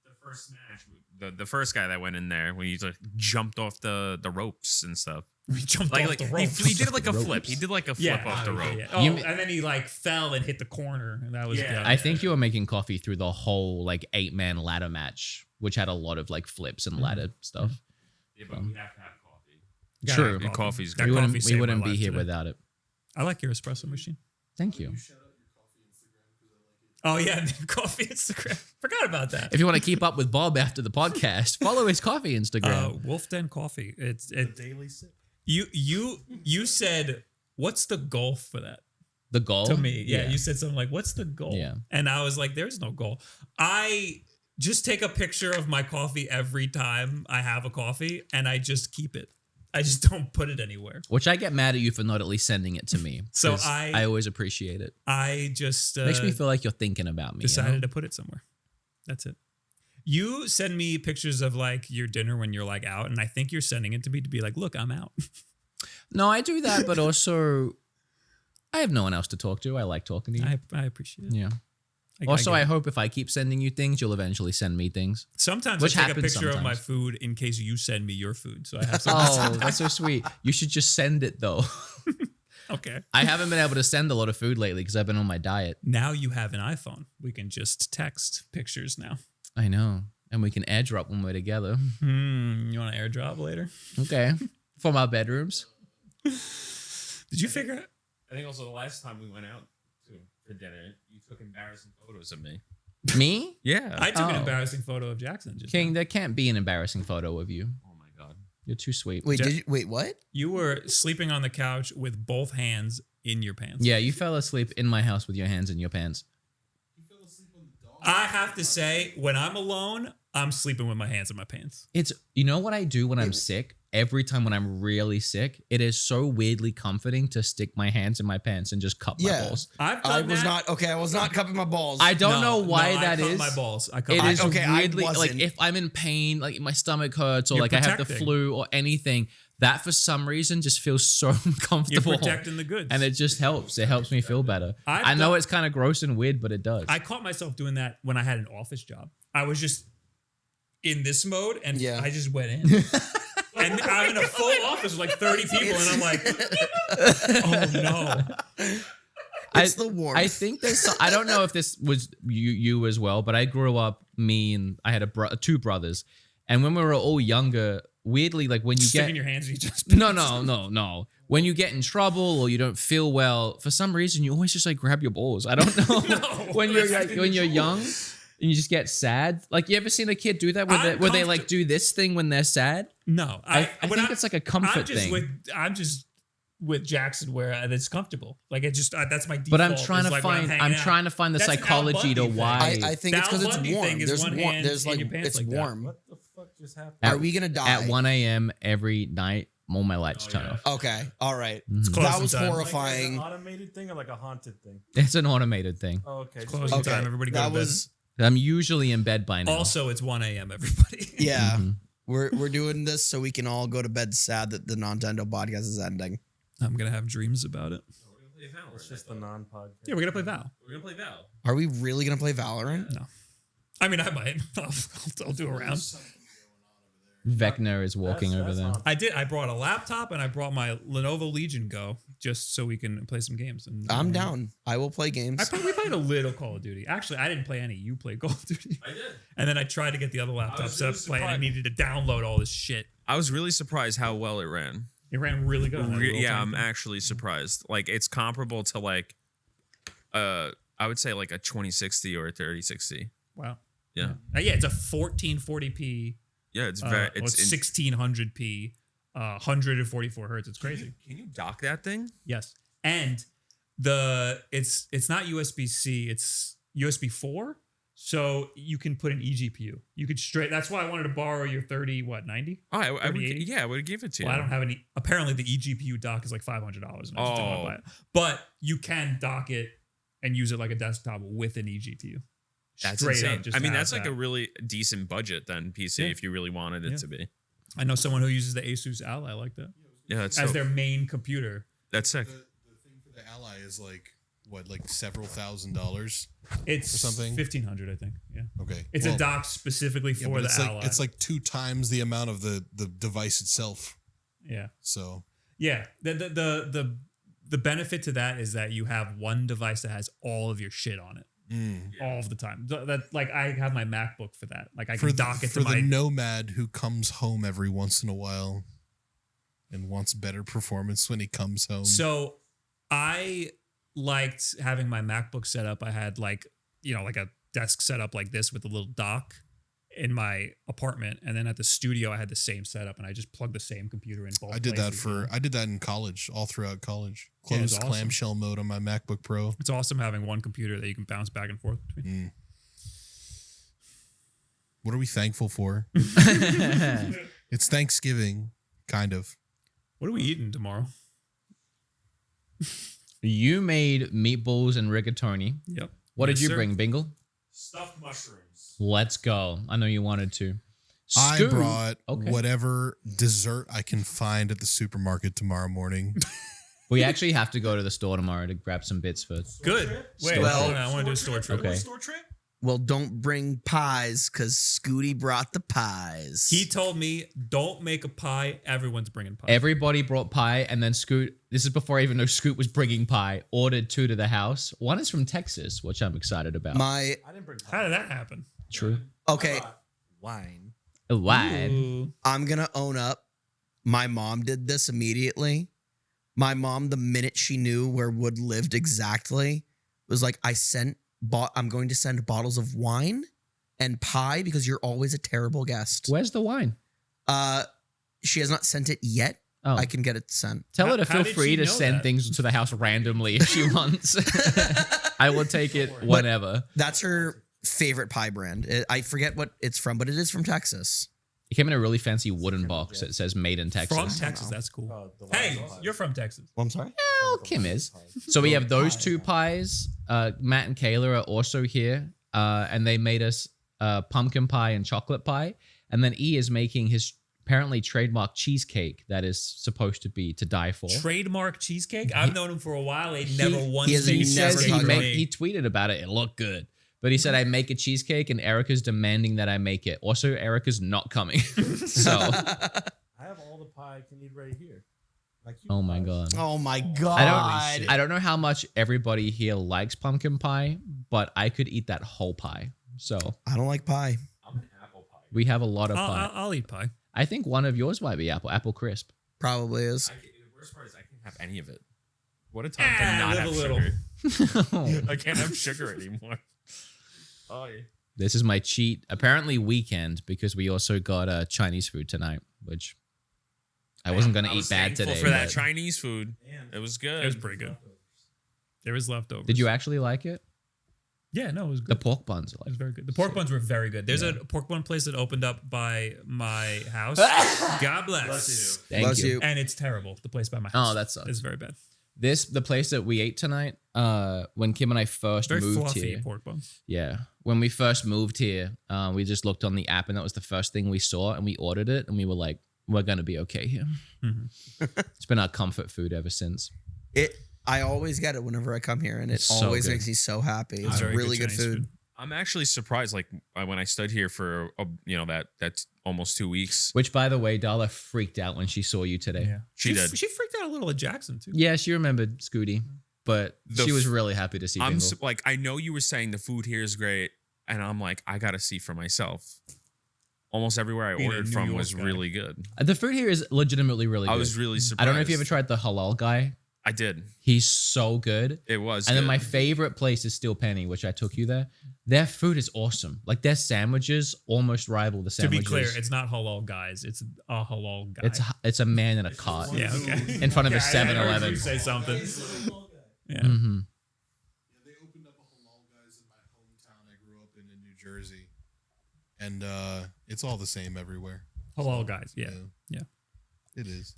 The first match, the first guy that went in there when he like jumped off the ropes and stuff. We jumped Like, off like the he, ropes. he did like a Ropes. flip. He did like a flip off the rope. Yeah. Oh, You- and then he like fell and hit the corner, and that was Yeah. good. I think you were making coffee through the whole like 8-man ladder match, which had a lot of like flips and ladder stuff. Yeah, but we have to have coffee. Gotta True. have Good coffee's That good. We coffee wouldn't, saved my be life here today. without it. I like your espresso machine. Thank you. Oh yeah, and then coffee Instagram. Forgot about that. If you want to keep up with Bob after the podcast, follow his coffee Instagram. Wolf Den Coffee. It's The daily sip. you said what's the goal for that The goal to me? Yeah, you said something like what's the goal? Yeah. And I was like, there's no goal. I just take a picture of my coffee every time I have a coffee, and I just keep it. I just don't put it anywhere. Which I get mad at you for not at least sending it to me. So 'cause I- I always appreciate it. I just Makes me feel like you're thinking about me. decided to put it somewhere. That's it. You send me pictures of like your dinner when you're like out, and I think you're sending it to me to be like, look, I'm out. No, I do that, but also I have no one else to talk to. I like talking to you. I appreciate it. Yeah. get Also, it. I hope if I keep sending you things, you'll eventually send me things. Sometimes Which I take a happens picture of my sometimes. food in case you send me your food. So I have something. Oh, that's so sweet. You should just send it though. Okay. I haven't been able to send a lot of food lately because I've been on my diet. Now you have an iPhone. We can just text pictures now. I know. And we can airdrop when we're together. You want to airdrop later? Okay. From our bedrooms. Did you figure out? I think also the last time we went out for dinner, you took embarrassing photos of me. Me? Yeah. I took an Oh. embarrassing photo of Jackson. Just King, now. there can't be an embarrassing photo of you. Oh my god. You're too sweet. Wait, wait, what? You were sleeping on the couch with both hands in your pants. Yeah, you fell asleep in my house with your hands in your pants. I have to say, when I'm alone, I'm sleeping with my hands in my pants. It's, you know what I do when I'm sick? Every time when I'm really sick, it is so weirdly comforting to stick my hands in my pants and just cup my Yeah. balls. I've I done was that. not okay. I was not cupping my balls. I don't know why I that cup is. my balls. I cup It my is okay, I weirdly like wasn't. if I'm in pain, like my stomach hurts, or You're like I have the protecting. flu or anything, that for some reason just feels so You're comfortable. protecting the goods. And it just helps. It helps me feel better. I've I know done- it's kind of gross and weird, but it does. I caught myself doing that when I had an office job. I was just in this mode, and Yeah. I just went in. And I'm in a full office with like 30 people, and I'm like, oh no. It's the warmth. I think there's. I don't know if this was you as well, but I grew up. Me and I had two brothers, and when we were all younger, weirdly, like when you Sticking get your hands in each other's no. When you get in trouble or you don't feel well, for some reason you always just like grab your balls. I don't know. No, when you're that's like, when you're young and you just get sad. Like you ever seen a kid do that where they like do this thing when they're sad? No, I when think it's like a comfort I'm just thing. I'm just with Jackson where it's comfortable. Like it just that's my default. But I'm trying is to like when find. hanging I'm out. trying to find the That's an Al psychology to Bundy thing. why. I think it's Val because it's Bundy warm. thing is There's one warm. hand There's in like your pants it's like that. warm. What the fuck just happened? Are we gonna die? at 1 a.m. every night, all my lights turn off. Okay. All right. Mhm. closing That was time. Like horrifying. an automated thing or like a haunted thing? It's an automated thing. Oh, okay. Just Closing Okay. time. Everybody go That to bed. was I'm usually in bed by now. Also, it's 1 a.m. Everybody. yeah. Mhm. We're doing this so we can all go to bed sad that the Nontendo podcast is ending. I'm gonna have dreams about it. It's just the non-podcast. Yeah, we're gonna play Val. We're gonna play Val. Are we really gonna play Valorant? No, I mean I might. I'll do a round. Vecna is walking over there. I did. I brought a laptop and I brought my Lenovo Legion Go just so we can play some games. And I'm down. I will play games. We played a little Call of Duty. Actually, I didn't play any. You played Call of Duty. I did. And then I tried to get the other laptop was set up really to play, and I surprised. needed to download all this shit. I was really surprised how well it ran. It ran really good. on that little Yeah, tiny I'm thing. actually surprised. Like it's comparable to like, I would say like a 2060 or a 3060. Wow. Yeah, Yeah, it's a 1440p. yeah, it's very. It's It's 1600p, 144 hertz. It's crazy. Can you dock that thing? Yes, and it's not USB-C. It's USB 4. So you can put an eGPU. You could straight. That's why I wanted to borrow your 90. Oh, I would. 3080? Yeah, I would give it to you. Well, I don't have any. Apparently, the eGPU dock is like $500, and I just don't want to buy it. But you can dock it and use it like a desktop with an eGPU. That's Straight insane. up, just I mean, have that's like that. a really decent budget then PC Yeah. if you really wanted it Yeah. to be. I know someone who uses the Asus Ally like that Yeah, that's as so, their main computer. that's sick. The thing for the Ally is like what, like several $1,000s? It's Or something? 1,500, I think. Yeah, Okay. it's Well, a dock specifically yeah, for but the it's Ally. like it's like 2 times the amount of the device itself. Yeah. So Yeah. The benefit to that is that you have one device that has all of your shit on it all of the time. That like I have my MacBook for that. Like I for can the, dock it for to the my nomad who comes home every once in a while and wants better performance when he comes home. So I liked having my MacBook set up. I had like a desk set up like this with a little dock in my apartment, and then at the studio I had the same setup, and I just plugged the same computer in both. I did that places. I did that in college, all throughout college. Yeah, it's Closed awesome. clamshell mode on my MacBook Pro. It's awesome having one computer that you can bounce back and forth between. What are we thankful for? It's Thanksgiving, kind of. What are we eating tomorrow? You made meatballs and rigatoni. Yep. What did Yes, you sir. bring, Bingle? Stuffed mushrooms. Let's go. I know you wanted to. I Scoot- brought Okay. whatever dessert I can find at the supermarket tomorrow morning. We actually have to go to the store tomorrow to grab some bits for. Good. Wait, Well- hold on, I want to do a store trip. Okay. Store trip? Well, don't bring pies because Scooty brought the pies. He told me, don't make a pie. Everyone's bringing pie. Everybody brought pie, and then Scoot. This is before I even know Scoot was bringing pie. Ordered 2 to the house. One is from Texas, which I'm excited about. My I didn't bring How did that happen? True. okay, wine. A wine. Ooh. I'm gonna own up. My mom did this immediately. My mom, the minute she knew where Wood lived exactly, was like, I'm going to send bottles of wine and pie because you're always a terrible guest. Where's the wine? She has not sent it yet. Oh, I can get it sent. tell her to How feel did free she to know send that? things to the house randomly if she wants. I will take it whenever. That's her favorite pie brand. I forget what it's from, but it is from Texas. It came in a really fancy wooden box that says "Made in Texas." From Texas, that's cool. Hey, you're from Texas. Well, I'm sorry. Well, Kim is. So we have those 2 pies. Matt and Kayla are also here, and they made us pumpkin pie and chocolate pie. And then E is making his apparently trademark cheesecake that is supposed to be to die for. Trademark cheesecake? I've known him for a while. He never once he has made He never says cheesecake talked for about- me. he tweeted about it. It looked good. But he said, I make a cheesecake and Erica's demanding that I make it. Also, Erica's not coming. So, I have all the pie I can eat right here. Like you oh my guys. God. Oh my god! I don't know how much everybody here likes pumpkin pie, but I could eat that whole pie. So I don't like pie. I'm an apple pie. we have a lot of pie. I'll eat pie. I think one of yours might be apple crisp. Probably is. The worst part is I can't have any of it. What a time to not live have a little. sugar. I can't have sugar anymore. Oh yeah. This is my cheat. Apparently weekend because we also got Chinese food tonight, which I wasn't gonna I eat was bad thankful today. for that but- Chinese food. It was good. It was pretty good. There was leftovers. Did you actually like it? Yeah, no, it was good. The pork buns are It was like very good. The pork buns were very good. There's a pork bun place that opened up by my house. God bless. thank Bless you. you. And it's terrible. The place by my house. Oh, that sucks. It's very bad. The place that we ate tonight, when Kim and I first Very moved fluffy here. pork buns. Yeah. When we first moved here, we just looked on the app and that was the first thing we saw and we ordered it and we were like, we're gonna be okay here. It's been our comfort food ever since. I always get it whenever I come here, and it It's so always good. makes me so happy. It's Very really good Chinese food. I'm actually surprised. Like when I stood here for that's almost 2 weeks. Which, by the way, Darla freaked out when she saw you today. Yeah. She did. She freaked out a little at Jackson too. Yeah, she remembered Scooty, but she was really happy to see I'm Bingle. like, I know you were saying the food here is great, and I'm like, I gotta see for myself. Almost everywhere I Being a ordered New from York was guy. really good. The food here is legitimately really good. I was really surprised. I don't know if you ever tried the halal guy. I did. He's so good. It was. And then good. my favorite place is Steel Penny, which I took you there. Their food is awesome. Like their sandwiches almost rival the To sandwiches. be clear, it's not halal guys. It's a halal guy. It's a man in a cart. yeah, okay. In front of a I heard 7-Eleven. you say something. Yeah. Mm-hmm. They opened up a halal guys in my hometown. I grew up in New Jersey, and it's all the same everywhere. Halal guys. Yeah. Yeah. Yeah. It is.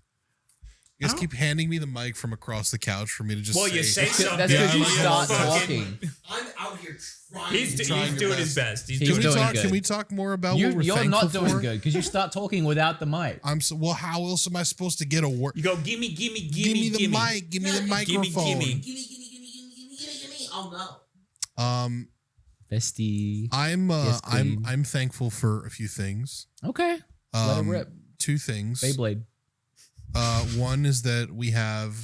You guys keep handing me the mic from across the couch for me to just. Well, you say something. That's because you Yeah, start fucking- talking. I'm out here trying. He's Trying your doing best. his best. He's He's doing Can we doing talk? good. Can we talk more about what we're You're thankful not doing for? good because you start talking without the mic. I'm so well. How else am I supposed to get a word? You go, gimme. Give me the mic. Give me the microphone. gimme. Oh no. Bestie. I'm queen. I'm thankful for a few things. Okay. Let it rip. Two things. Beyblade. One is that we have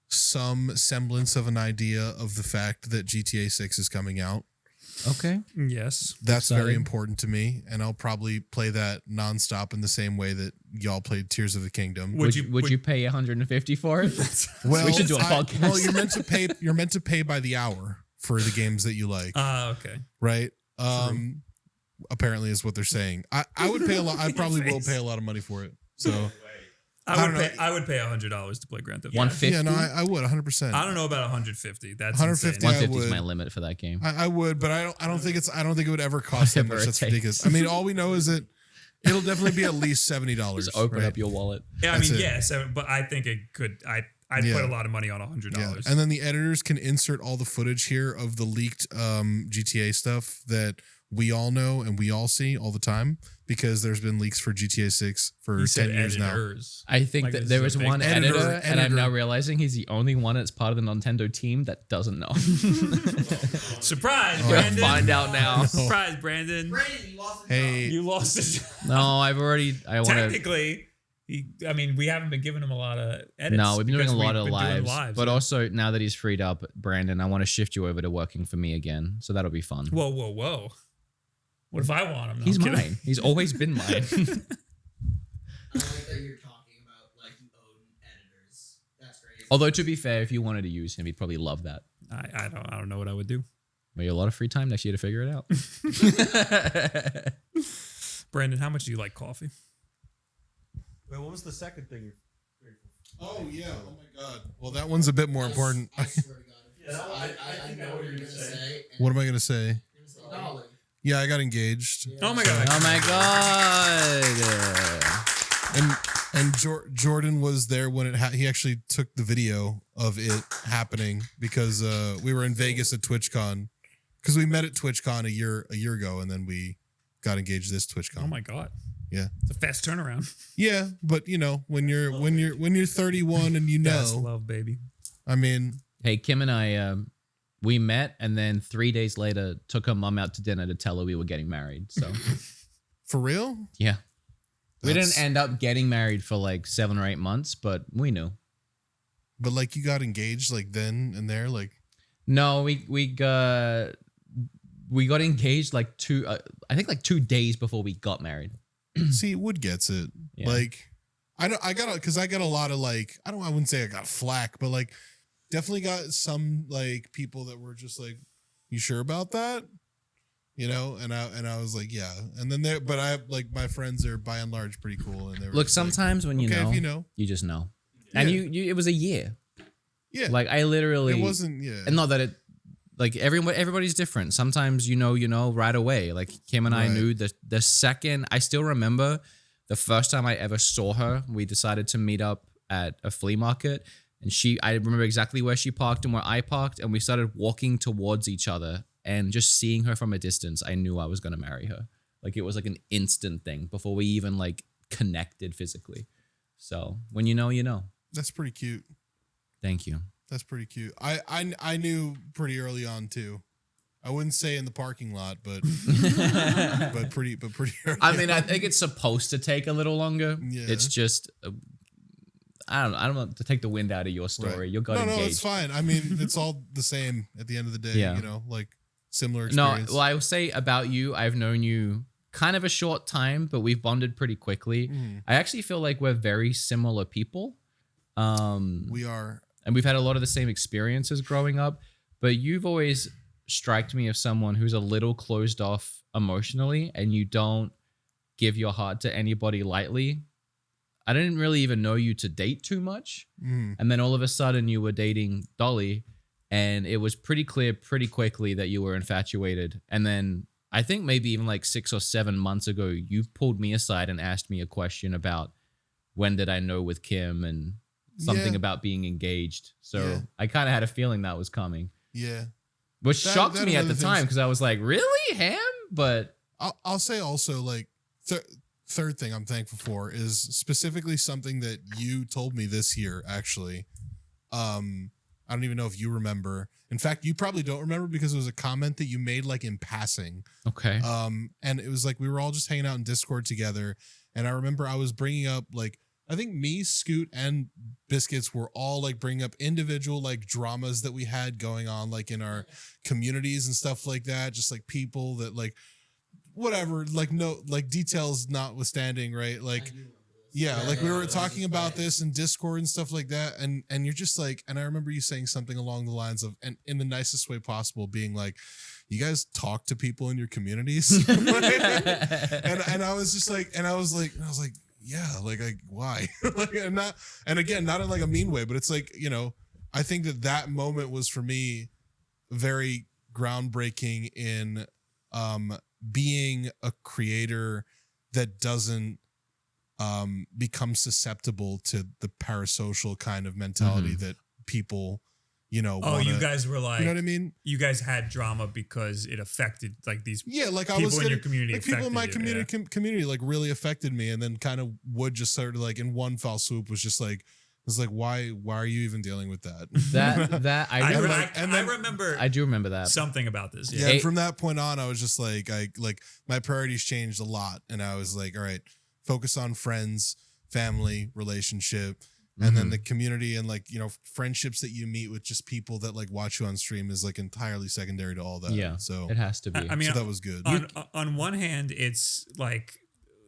some semblance of an idea of the fact that GTA 6 is coming out. Okay. Yes. That's very Exciting. important to me, and I'll probably play that nonstop in the same way that y'all played Tears of the Kingdom. Would you pay 150 for it? Well, we should do a podcast. Well, you're meant to pay. You're meant to pay by the hour for the games that you like, Okay. right? Apparently, is what they're saying. I would pay a lot. I probably will Face. pay a lot of money for it. So I don't know. would pay $100 to play Grand Theft Auto. 150. yeah, no, I would 100%. I don't know about 150. That's 150. insane. 150 is would. my limit for that game. I would, but I don't think it would ever cost that Whatever much. it That's takes. ridiculous. I mean, all we know is that it'll definitely be at least $70. Just open right? up your wallet. Yeah, I That's mean, it. yes, but I think it could. I'd Yeah. put a lot of money on $100. Yeah. And then the editors can insert all the footage here of the leaked GTA stuff that we all know and we all see all the time because there's been leaks for GTA 6 for He 10 said years now. editors. I think Like that this there is was a one big- editor, and I'm now editor. realizing he's the only one that's part of the Nontendo team that doesn't know. Surprise, We're gonna Brandon. find out now. Surprise, Brandon. Brandon, you lost Hey, You lost it. No, I've already. I want to. Technically, we haven't been giving him a lot of edits. No, we've been doing a because lot of we've been doing lives, but yeah. also now that he's freed up, Brandon, I want to shift you over to working for me again. So that'll be fun. Whoa, whoa, whoa. What if I want him? No, He's I'm kidding. mine. He's always been mine. I like that you're talking about like you own editors. That's crazy. Although to be fair, if you wanted to use him, he'd probably love that. I don't know what I would do. Well, you have a lot of free time next year to figure it out. Brandon, how much do you like coffee? Wait, what was the second thing you're grateful for? oh yeah, oh my god. Well, that one's a bit more important. I swear to God. I know what you're gonna say. What am I gonna say? You're gonna say Dolly. Yeah, I got engaged. Oh my god. Oh my god! And Jordan was there when he actually took the video of it happening because we were in Vegas at TwitchCon because we met at TwitchCon a year ago and then we got engaged this TwitchCon. Oh my god. Yeah. It's a fast turnaround. Yeah, but you know when you're 31 and you That's know, love, baby. I mean, Hey, Kim and I, we met, and then 3 days later, took her mom out to dinner to tell her we were getting married. So for real, yeah, we That's- didn't end up getting married for like 7 or 8 months, but we knew. but like you got engaged like then and there, like No, we got engaged like I think like 2 days before we got married. see, Wood gets it. Yeah. Like I got a lot of like I wouldn't say I got flack, but like definitely got some like people that were just like, you sure about that? you know, and I was like, yeah. And then there, but I like my friends are by and large pretty cool. And they were Look, just like, sometimes when okay, if you know, you just know. And Yeah. you it was a year. yeah, Like I literally it wasn't, yeah, and not that it like everybody's different. Sometimes you know right away. Like Kim and I Right. knew the second. I still remember the first time I ever saw her. We decided to meet up at a flea market, and I remember exactly where she parked and where I parked, and we started walking towards each other. And just seeing her from a distance, I knew I was gonna marry her. Like it was like an instant thing before we even like connected physically. So when you know, you know. that's pretty cute. Thank you. That's pretty cute. I knew pretty early on too. I wouldn't say in the parking lot, but but pretty early. I mean, I on. think it's supposed to take a little longer. Yeah. It's just, I don't know to take the wind out of your story. Right. You got no, engaged. it's fine. I mean, it's all the same at the end of the day. Yeah. You know, like similar No, experience. well, I will say about you, I've known you kind of a short time, but we've bonded pretty quickly. Mhm. I actually feel like we're very similar people. We are. And we've had a lot of the same experiences growing up, but you've always striked me as someone who's a little closed off emotionally, and you don't give your heart to anybody lightly. I didn't really even know you to date too much. Mm. And then all of a sudden you were dating Dolly, and it was pretty clear pretty quickly that you were infatuated. And then I think maybe even like 6 or 7 months ago, you pulled me aside and asked me a question about when did I know with Kim and something Yeah. about being engaged. So Yeah. I kind of had a feeling that was coming, Yeah. which That- shocked that me and at the other time things. because I was like, really? Him? But I'll say also like third thing I'm thankful for is specifically something that you told me this year. Actually, I don't even know if you remember. In fact, you probably don't remember because it was a comment that you made like in passing. okay. And it was like we were all just hanging out in Discord together, and I remember I was bringing up like I think me, Scoot, and Biscuits were all like bringing up individual like dramas that we had going on like in our communities and stuff like that. Just like people that like whatever, like no like details notwithstanding, right? Like yeah, like we were talking about this in Discord and stuff like that, and you're just like, and I remember you saying something along the lines of, and in the nicest way possible, being like, "You guys talk to people in your communities," and I was just like, and I was like, yeah, like why? Like, and again, not in like a mean way, but it's like, you know, I think that moment was for me very groundbreaking in being a creator that doesn't become susceptible to the parasocial kind of mentality that people, you know, Oh, wanna, you guys were like, you know what I mean? you guys had drama because it affected like these. Yeah, like I people was in gonna, your community like people in my affected you, community community like really affected me, and then kind of would just sort of like in one fell swoop was just like, it's like why are you even dealing with that? That I, do, I, and I then- remember I do remember that. something about this. Yeah, Yeah. and from that point on, I was just like, my priorities changed a lot, and I was like, all right, focus on friends, family, relationship, and then the community and like, you know, friendships that you meet with just people that like watch you on stream is like entirely secondary to all that. Yeah, so it has to be. I mean, so that was good. on one hand, it's like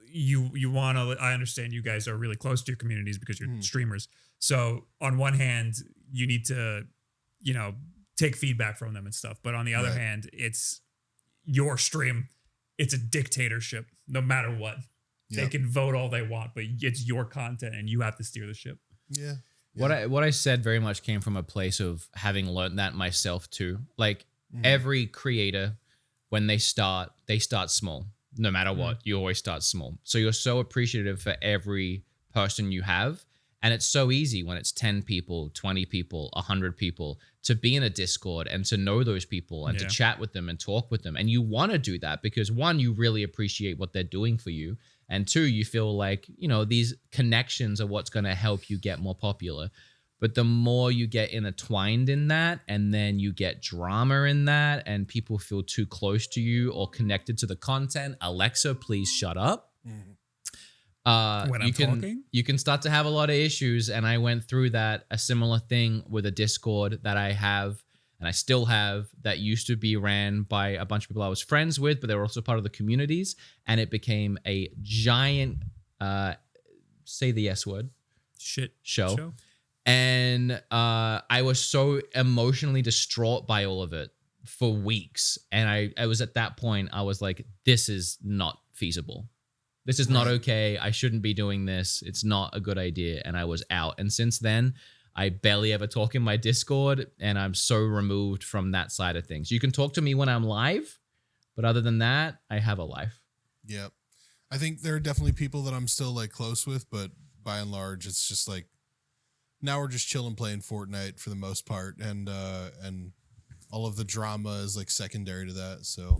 you want to. I understand you guys are really close to your communities because you're streamers. So on one hand, you need to, you know, take feedback from them and stuff. But on the other Right. hand, it's your stream. It's a dictatorship, no matter what. They Yep. can vote all they want, but it's your content and you have to steer the ship. Yeah. What I said very much came from a place of having learned that myself too. Like every creator, when they start small. No matter what, you always start small. So you're so appreciative for every person you have. And it's so easy when it's 10 people, 20 people, 100 people to be in a Discord and to know those people and to Yeah. chat with them and talk with them. And you want to do that because one, you really appreciate what they're doing for you. And two, you feel like, you know, these connections are what's going to help you get more popular. But the more you get intertwined in that, and then you get drama in that, and people feel too close to you or connected to the content, Alexa, please shut up. When I'm talking? You can start to have a lot of issues. And I went through that, a similar thing with a Discord that I have and I still have, that used to be ran by a bunch of people I was friends with, but they were also part of the communities. And it became a giant, say the S word, Shit. show. And I was so emotionally distraught by all of it for weeks. And I was at that point, I was like, this is not feasible. This is not okay. I shouldn't be doing this. It's not a good idea. And I was out. And since then, I barely ever talk in my Discord, and I'm so removed from that side of things. You can talk to me when I'm live, but other than that, I have a life. Yep. I think there are definitely people that I'm still like close with, but by and large, it's just like now we're just chilling playing Fortnite for the most part, and all of the drama is like secondary to that. So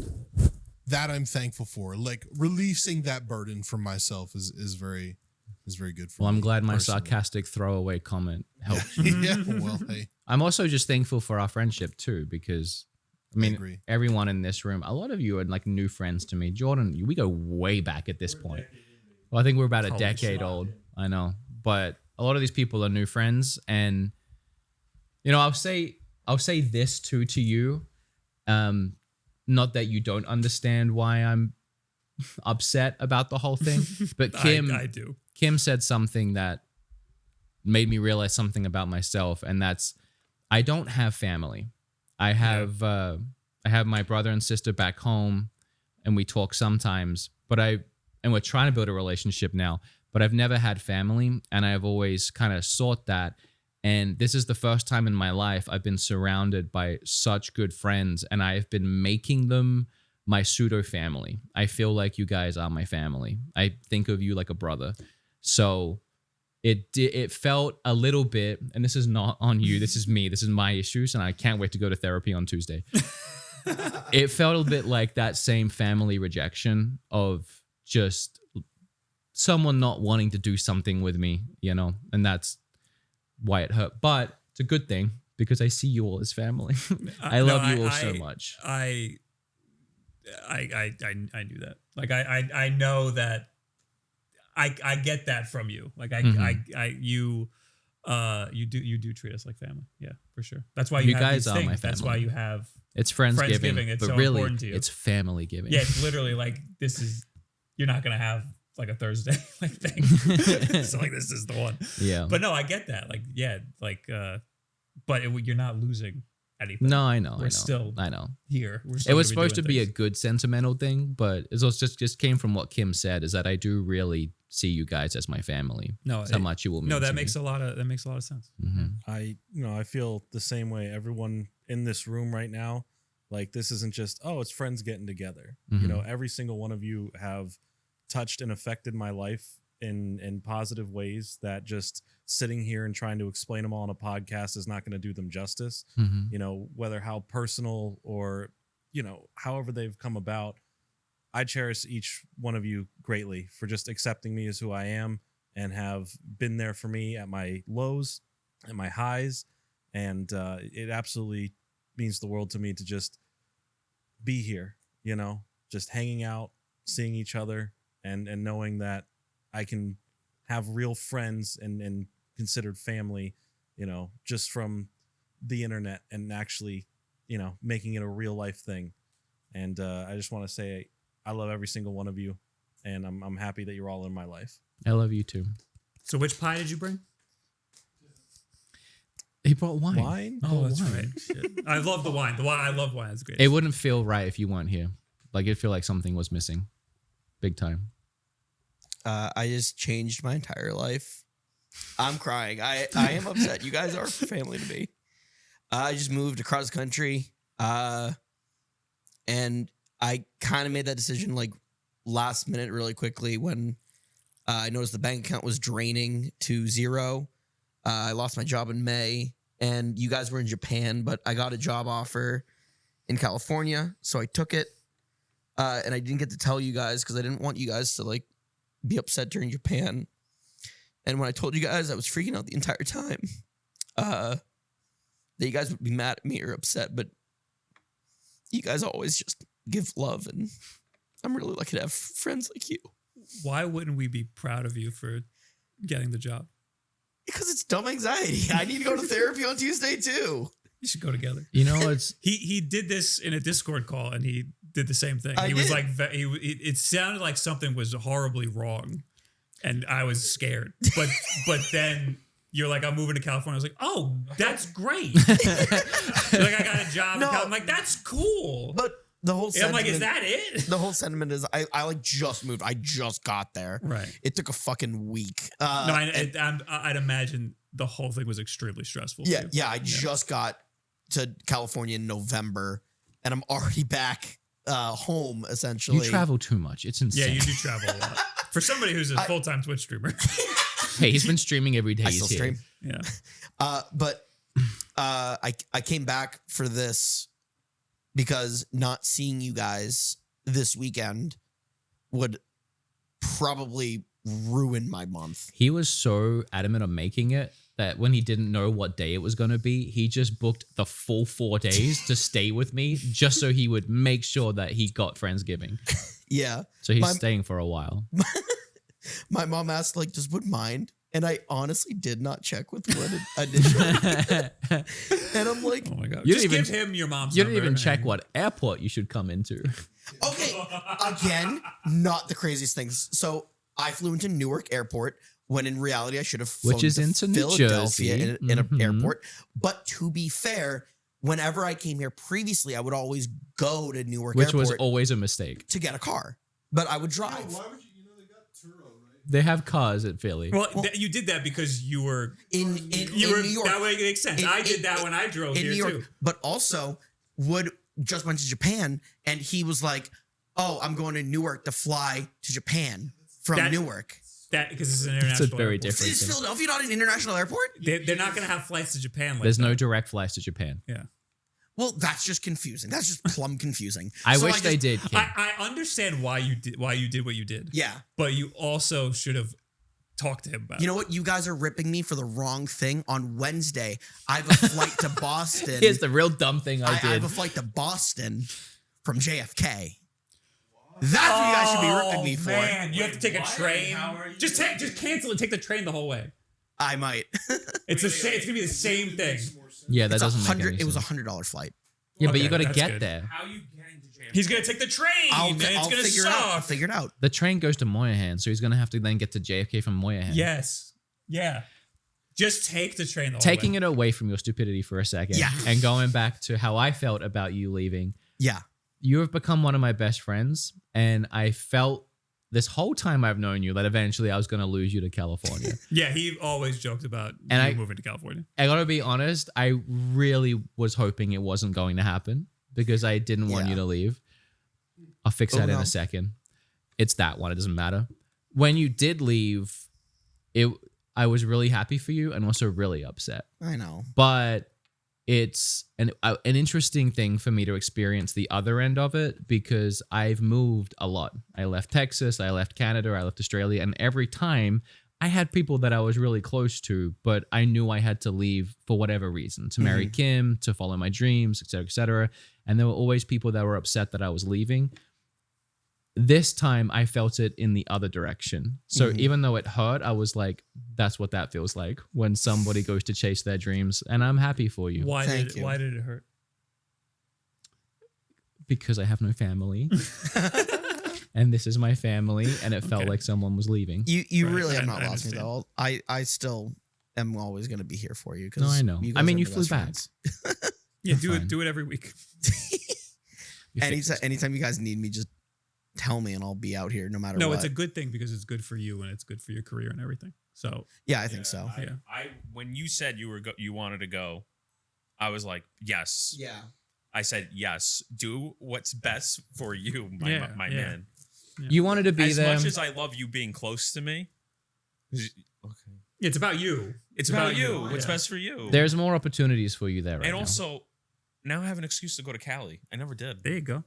that I'm thankful for. Like releasing that burden from myself is very good for me. Well, I'm glad my personally. sarcastic throwaway comment helped. Yeah, well, hey, I'm also just thankful for our friendship too, because I mean, agree. everyone in this room, a lot of you are like new friends to me. Jordan, we go way back at this point. Well, I think we're about a decade old. I know, but a lot of these people are new friends, and you know, I'll say this too to you. Not that you don't understand why I'm upset about the whole thing, but I do. Kim said something that made me realize something about myself, and that's I don't have family. I have my brother and sister back home, and we talk sometimes. And we're trying to build a relationship now. But I've never had family, and I've always kind of sought that. And this is the first time in my life I've been surrounded by such good friends, and I've been making them my pseudo family. I feel like you guys are my family. I think of you like a brother. So it felt a little bit, and this is not on you, this is me, this is my issues, and I can't wait to go to therapy on Tuesday. It felt a bit like that same family rejection of just someone not wanting to do something with me, you know, and that's why it hurt. But it's a good thing because I see you all as family. I love you all so much. I knew that. Like I know that I get that from you. Like you do treat us like family. Yeah, for sure. That's why you have guys these are things. my That's family. why you have It's Friendsgiving, It's but so really important to you. it's family giving. Yeah, it's literally like you're not gonna have like a Thursday like thing. So like this is the one. Yeah. But no, I get that. Like yeah, like but you're not losing anything. No, I know. We're still I know. here. We're It still was gonna supposed to doing be a things. good sentimental thing, but it was just came from what Kim said, is that I do really see you guys as my family. No, That's how much you will mean. No, that to makes me. a lot of sense. Mm-hmm. I feel the same way. Everyone in this room right now, like this isn't just, oh, it's friends getting together. Mhm. You know, every single one of you have touched and affected my life in positive ways that just sitting here and trying to explain them all on a podcast is not going to do them justice. Mm-hmm. You know, whether how personal or, you know, however they've come about, I cherish each one of you greatly for just accepting me as who I am and have been there for me at my lows and my highs. And it absolutely means the world to me to just be here, you know, just hanging out, seeing each other, and knowing that I can have real friends and considered family, you know, just from the internet and actually, you know, making it a real life thing. And I just want to say I love every single one of you, and I'm happy that you're all in my life. I love you too. So which pie did you bring? He brought wine. Wine? Oh, that's wine. right. Shit. I love the wine. I love wine. It's great. It wouldn't feel right if you weren't here. Like it'd feel like something was missing. Big time. I just changed my entire life. I'm crying. I am upset. You guys are family to me. I just moved across the country, and I kind of made that decision like last minute really quickly when I noticed the bank account was draining to zero. I lost my job in May, and you guys were in Japan, but I got a job offer in California, so I took it. And I didn't get to tell you guys because I didn't want you guys to like be upset during Japan. And when I told you guys, I was freaking out the entire time. That you guys would be mad at me or upset, but you guys always just give love, and I'm really lucky to have friends like you. Why wouldn't we be proud of you for getting the job? Because it's dumb anxiety. I need to go to therapy on Tuesday too. You should go together. You know, it's He did this in a Discord call, and he did the same thing. He was did. like, it sounded like something was horribly wrong, and I was scared. But then you're like, I'm moving to California. I was like, oh, that's great. You're like, I got a job. No. I'm like, that's cool. But the whole And I'm like, sentiment, is that it? the whole sentiment is I like just moved. I just got there. Right. It took a fucking week. No, And- I'd imagine the whole thing was extremely stressful. yeah, too. yeah. I just got to California in November, and I'm already back home essentially. You travel too much. It's insane. Yeah, you do travel a lot. For somebody who's a full-time Twitch streamer. Hey, he's been streaming every day. I he's still here. stream. Yeah. But I came back for this because not seeing you guys this weekend would probably ruin my month. He was so adamant on making it that when he didn't know what day it was going to be, he just booked the full 4 days to stay with me just so he would make sure that he got Friendsgiving. Yeah. So he's My- staying for a while. My mom asked, like, does Wood mind? And I honestly did not check with Wood initially. And I'm like, Oh my God. You Just didn't give him your mom's You didn't number even check and- what airport you should come into. okay, again, not the craziest things. So I flew into Newark Airport when in reality I should have flown Which is to into New Philadelphia Jersey. in an Mhm. airport. But to be fair, whenever I came here previously, I would always go to Newark Which Airport was always a mistake. to get a car. But I would drive. Why would you know they got Turo, right? They have cars at Philly. Well, you did that because you were In you were New York. that way it makes sense. In- I did in- that when I drove in here New York. too. But also, Wood just went to Japan and he was like, oh, I'm going to Newark to fly to Japan from That- Newark. That because it's an It's a international. very airport. different Is thing. Philadelphia not an international airport? They're not going to have flights to Japan. Like There's that. no direct flights to Japan. Yeah. Well, that's just confusing. That's just plumb confusing. I So wish just- they did, King. I understand why you did what you did. Yeah. But you also should have talked to him about. You know what? You guys are ripping me for the wrong thing. On Wednesday, I have a flight to Boston. Here's the real dumb thing I I did. have a flight to Boston from JFK. That's what you guys should be ripping me for. Man, you have to take a train. Just cancel and take the train the whole way. I might. It's it's gonna be the same thing. Yeah, that It's doesn't make any it was sense. $100 flight. Yeah, but Okay, you got to that's get good. there. How you getting to JFK? He's gonna take the train, and it's I'll gonna figure it out. I'll suck. figure it out. The train goes to Moynihan, so he's going to have to then get to JFK from Moynihan. Yes. Yeah. Just take the train the whole Taking way. it away from your stupidity for a second Yeah. and going back to how I felt about you leaving. Yeah. You have become one of my best friends, and I felt this whole time I've known you that eventually I was going to lose you to California. Yeah, he always joked about And you I- moving to California. I got to be honest, I really was hoping it wasn't going to happen because I didn't want Yeah. you to leave. I'll fix Oh, that in no. a second. It's that one. It doesn't matter. When you did leave, I was really happy for you and also really upset. I know. But it's an interesting thing for me to experience the other end of it because I've moved a lot. I left Texas, I left Canada, I left Australia, and every time I had people that I was really close to, but I knew I had to leave for whatever reason, to marry Kim, to follow my dreams, et cetera, et cetera. And there were always people that were upset that I was leaving. This time I felt it in the other direction. So even though it hurt, I was like, that's what that feels like when somebody goes to chase their dreams. And I'm happy for you Why Thank you. Why did it hurt? because I have no family. And this is my family. And it felt Okay. like someone was leaving. You Right, really have I not lost me understand. though. I still am always going to be here for you. No, I know. You I guys mean, are you the flew best back. friends. Yeah, Fine. do it every week. You fixed it. Anytime you guys need me, just tell me and I'll be out here no matter No, what. it's a good thing because it's good for you and it's good for your career and everything. So Yeah, I think so. Yeah. I when you said you wanted to go, I was like, yes. Yeah. I said yes. Do what's best for you, my Yeah, my yeah. man. You wanted to be As there. much as I love you being close to me, okay, it's about you. it's about you. What's Yeah. best for you? There's more opportunities for you there right and now. also, now I have an excuse to go to Cali. I never did. There you go.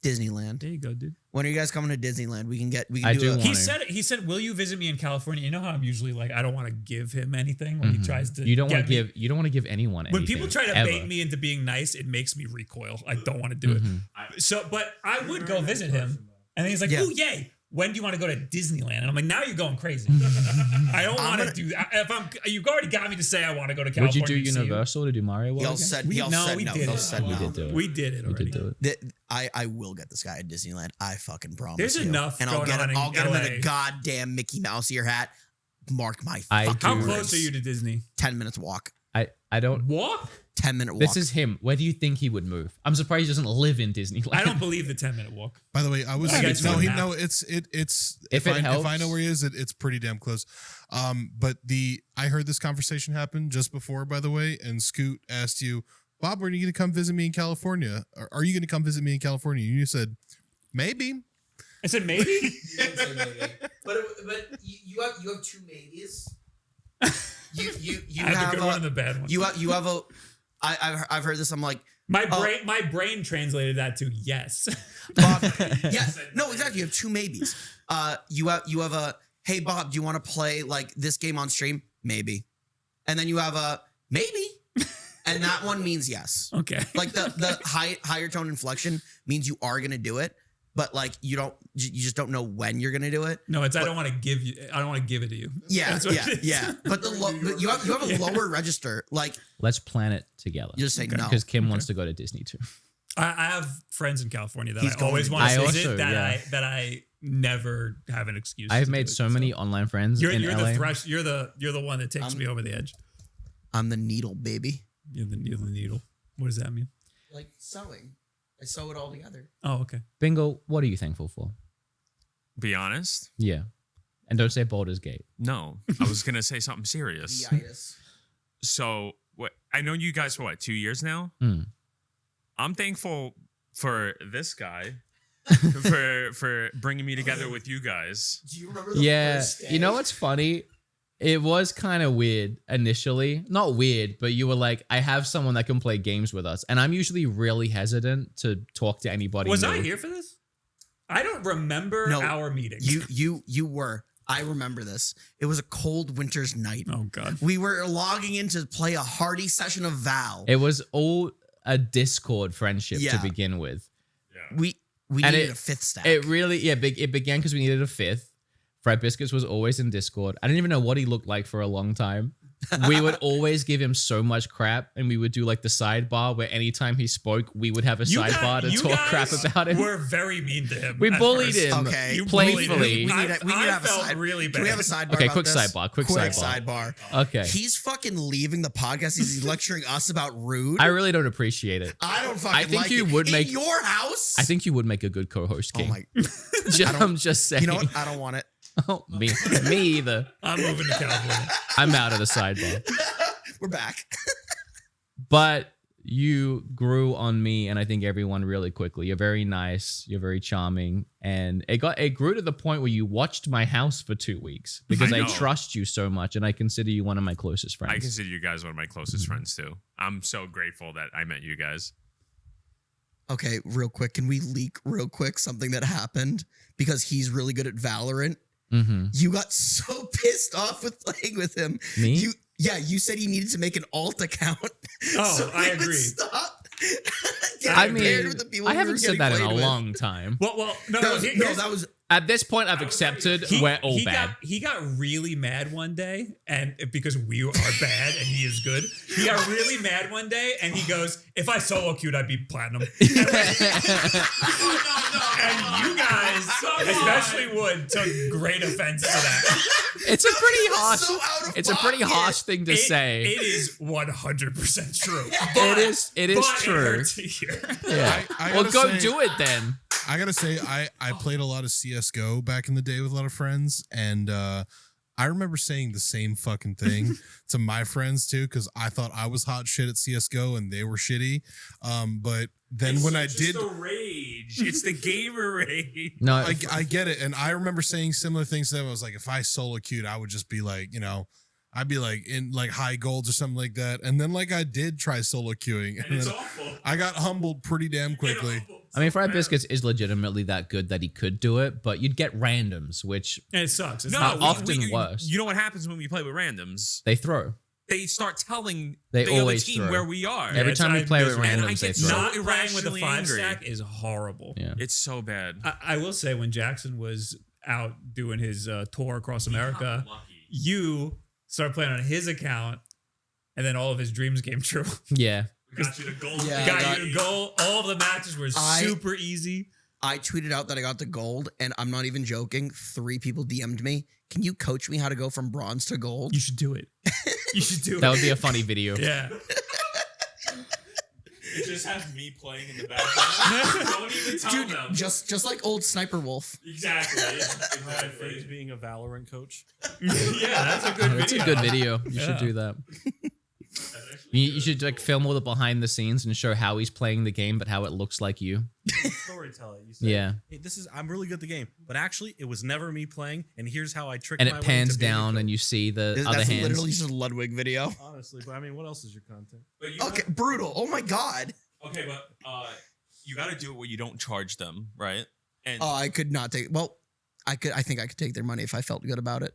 Disneyland. There you go, dude. When are you guys coming to Disneyland? We can I do do a, want- He said, "Will you visit me in California?" You know how I'm usually like, I don't want to give him anything when he tries to. Mm-hmm. You don't want get to me- give. You don't want to give anyone. When anything, people try to ever. bait me into being nice, it makes me recoil. I don't want to do Mhm. it. So, but I would go visit him, and then he's like, Yeah. "Oh yay! When do you want to go to Disneyland?" And I'm like, "Now you're going crazy. I don't want to do that. You've already got me to say I want to go to Would California. you do to see you. Universal to do Mario World? He all again? said We- he all no, said we no. did He all it. said We no. did do it. We did it We already. did do it. I will get this guy at Disneyland. I fucking promise. There's you. enough and I'll going get on him. in I'll get him in LA. a goddamn Mickey Mouse ear hat. mark my I fucking How do. close words. are you to Disney? 10 minutes walk. I don't. Walk? 10-minute walk. This is him. Where do you think he would move? I'm surprised he doesn't live in Disneyland. I don't believe the 10-minute walk. By the way, I was I guess no, it he would no, it's If it if I helps. know where he is, it's pretty damn close. But I heard this conversation happen just before, by the way, and Scoot asked you, Bob, when are you gonna come visit me in California? Are you gonna come visit me in California? And you said, maybe. I said maybe. But you have two maybes. You I have have the good one and the bad one. you have a. I've heard this. I'm like, my brain translated that to yes. Bob, yeah, no, exactly. You have two maybes. You have a, hey Bob, do you want to play like this game on stream? Maybe. And then you have a maybe, and that one means yes. Okay. Like the higher tone inflection means you are gonna do it, but like you just don't know when you're gonna do it. No, it's I don't want to give it to you. Yeah, That's what yeah, it is. yeah. But but you have a lower register. Like Let's plan it together. you just say no. Because Kim wants to go to Disney too. I have friends in California that He's I always going want to to Disney. visit I also, yeah. that I never have an excuse. I've to made do it, so many online friends You're in LA. you're the one that takes me over the edge. I'm the needle, baby. You're the needle. What does that mean? Like sewing. I sew it all together. Oh, okay. Bingo, what are you thankful for? Be honest. Yeah. And don't say Baldur's Gate. No, I was gonna say something serious. Yes. So what? I know you guys for 2 years now. Mm. I'm thankful for this guy for bringing me together with you guys. Do you remember the Yeah. first day? You know what's funny? It was kind of weird initially. Not weird, but you were like, I have someone that can play games with us. And I'm usually really hesitant to talk to anybody. Was new. I here for this? I don't remember No, our meeting. You were. I remember this. It was a cold winter's night. Oh God. We were logging in to play a hearty session of Val. It was all a Discord friendship to Yeah. begin with. We And needed it- a fifth stack. It really, it began because we needed a fifth. Fred Biscuits was always in Discord. I didn't even know what he looked like for a long time. We would always give him so much crap, and we would do like the sidebar where anytime he spoke, we would have a sidebar to talk crap about him. We're very mean to him. We at bullied first. him Okay. You playfully. bullied him. We need to I have a felt side. really bad. Can we have a sidebar? Okay, about quick this? sidebar, quick sidebar. Okay. He's fucking leaving the podcast. He's lecturing us about rude. I really don't appreciate it. I don't fucking I think like you it. would In make- your house. I think you would make a good co-host, Oh King. my. I'm just saying. You know what? I don't want it. Oh, me either. I'm moving to California. I'm out of the sidebar. We're back. But you grew on me and I think everyone really quickly. You're very nice. You're very charming. And it grew to the point where you watched my house for 2 weeks because I I know. trust you so much and I consider you one of my closest friends. I consider you guys one of my closest friends too. I'm so grateful that I met you guys. Okay, real quick. Can we leak real quick something that happened because he's really good at Valorant? Mm-hmm. You got so pissed off with playing with him. Me? You said he needed to make an alt account. Oh, I he would agree. Stop. I getting paired mean, with the people I we haven't were said getting that in a played with. long time. Well, no, That was At this point, I've accepted we're all bad. He got really mad one day, and because we are bad and he is good, he got really mad one day, and he goes, "If I solo queued, I'd be platinum." And you guys, especially Wood, took great offense to that. It's a pretty harsh. so out of It's a pretty pocket. harsh thing to say. It is 100% true. It is But true. It hurts to hear. Yeah. I Well, gotta go say- do it then. I gotta say, I played a lot of CS:GO back in the day with a lot of friends, and I remember saying the same fucking thing to my friends too, because I thought I was hot shit at CS:GO and they were shitty. But then when I did, the rage. It's the gamer rage. No, I get it, and I remember saying similar things to them. I was like, if I solo queued, I would just be like, I'd be like in like high golds or something like that. And then like I did try solo queuing, and It's then awful. I got humbled pretty damn quickly. I mean, Fried Biscuits is legitimately that good that he could do it, but you'd get randoms, which And it sucks. It's No, not often worse. You know what happens when we play with randoms? they throw. They start telling They the other always team throw. where we are. Every it's- time we I play with miserable. And I randoms, they get throw. so not playing with a irrationally 5-stack angry. is horrible. Yeah. It's so bad. I will say when Jackson was out doing his tour across America, you started playing on his account, and then all of his dreams came true. Yeah. Got you the gold. Yeah. Got you a goal. All of the matches were I- super easy. I tweeted out that I got the gold, and I'm not even joking. 3 people DM'd me. Can you coach me how to go from bronze to gold? You should do it. You should do it. That would be a funny video. Yeah. It just has me playing in the background. Don't even tell Dude, them. just like old Sniper Wolf. Exactly. Ryan Faze being a Valorant coach. Yeah, that's a good video. That's a good video. You should Yeah. do that. You should like film all the behind the scenes and show how he's playing the game, but how it looks like you. Storyteller. You say, Yeah. Hey, I'm really good at the game, but actually, it was never me playing, and here's how I tricked And my it way pans into being a down coach. and you see the other That's hands. literally just a Ludwig video. Honestly, but I mean, what else is your content? But you Okay, brutal. Oh my god. okay, but you got to do it where you don't charge them, right? And Oh, I could not take. Well, I think I could take their money if I felt good about it.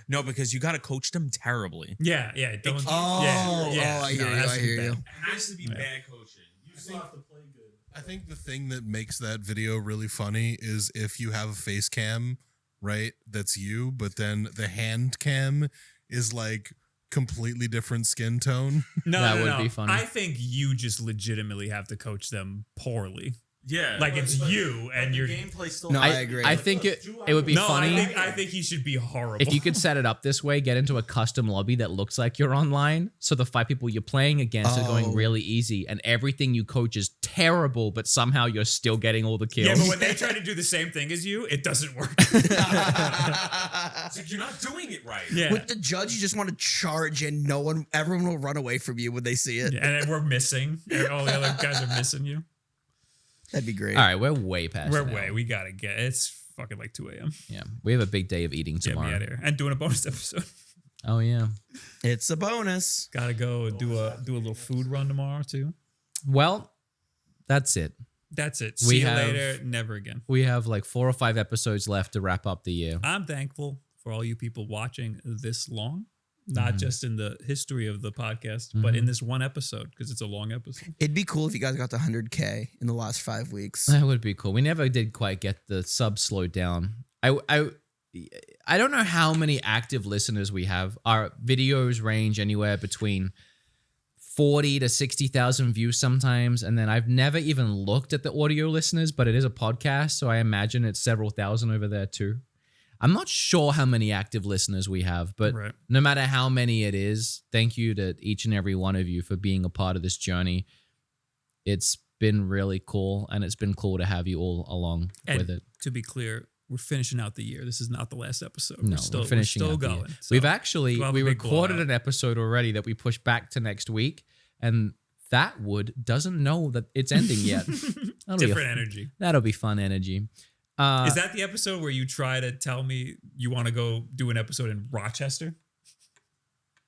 no, because you got to coach them terribly. Yeah, Don't. Oh, yeah. I hear No, it you. has I to be hear you. bad. It has to be bad coaching. You still have to play good. I think the thing that makes that video really funny is if you have a face cam, right? That's you, but then the hand cam is like completely different skin tone. No, That no, would no. be funny. I think you just legitimately have to coach them poorly. Yeah. Like it's you and your gameplay still. No, I agree. I think it would be no. funny I think he should be horrible. if you could set it up this way. Get into a custom lobby that looks like you're online, so the 5 people you're playing against are going Oh. really easy, and everything you coach is terrible, but somehow you're still getting all the kills. Yeah, but when they try to do the same thing as you, it doesn't work. It's like you're not doing it right. Yeah. With the judge, you just want to charge, and everyone will run away from you when they see it. Yeah, and then we're missing. All the other guys are missing you. That'd be great. All right, we're way past. We're now. way. We gotta get. It's fucking like 2 a.m. Yeah, we have a big day of eating Get me tomorrow. out of here and doing a bonus episode. Oh yeah. It's a bonus. Gotta go do a little food run tomorrow too. Well, that's it. That's it. We See you have- later. Never again. We have like 4 or 5 episodes left to wrap up the year. I'm thankful for all you people watching this long, not just in the history of the podcast, but in this one episode because it's a long episode. It'd be cool if you guys got to 100K in the last 5 weeks. That would be cool. We never did quite get the sub slowed down. I don't know how many active listeners we have. Our videos range anywhere between 40 to 60,000 views sometimes, and then I've never even looked at the audio listeners, but it is a podcast, so I imagine it's several thousand over there too. I'm not sure how many active listeners we have, but Right. no matter how many it is, thank you to each and every one of you for being a part of this journey. It's been really cool, and it's been cool to have you all along And with it. to be clear, we're finishing out the year. This is not the last episode. No, we're finishing still out the year. going. So We've actually we'll have we a big recorded blowout. an episode already that we pushed back to next week, and that wood doesn't know that it's ending yet. That'll be different energy. That'll be fun energy. Is that the episode where you try to tell me you want to go do an episode in Rochester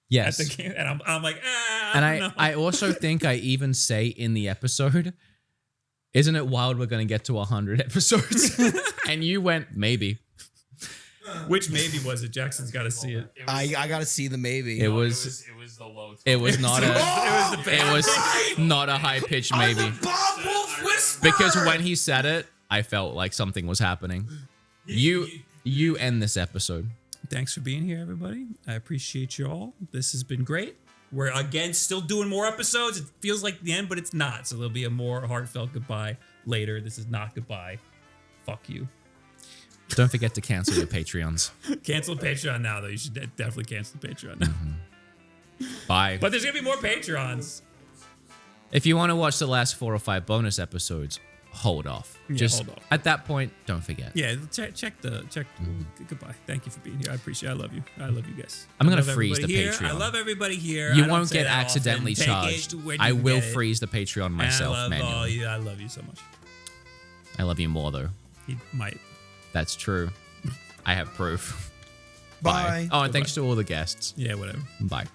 yes? at the game? And I'm like, And I don't know. I also think I even say in the episode, isn't it wild we're going to get to 100 episodes? And you went, maybe. Which maybe was it? Jackson's got to see it. I got to see the maybe. It was It was the low. it was not It a was the it bad. was not a high pitch maybe. Bob Wolf whisper. Because when he said it, I felt like something was happening. You end this episode. Thanks for being here, everybody. I appreciate you all. This has been great. We're again still doing more episodes. It feels like the end, but it's not. So there'll be a more heartfelt goodbye later. This is not goodbye. Fuck you. Don't forget to cancel your Patreons. Cancel Patreon now, though. You should definitely cancel the Patreon now. Bye. But there's gonna be more Patreons. If you want to watch the last 4 or 5 bonus episodes, hold off. Yeah, Just hold off. at that point, don't forget. Yeah, check. Goodbye. Thank you for being here. I appreciate. I love you. I love you guys. I'm I gonna love freeze the everybody here. Patreon. I love everybody here. You I don't won't say get that accidentally often. charged. Take it where I you will get it. freeze the Patreon myself And I love all manually. you. I love you so much. I love you more though. He might. That's true. I have proof. Bye. Oh, and thanks to all the guests. Yeah, whatever. Bye.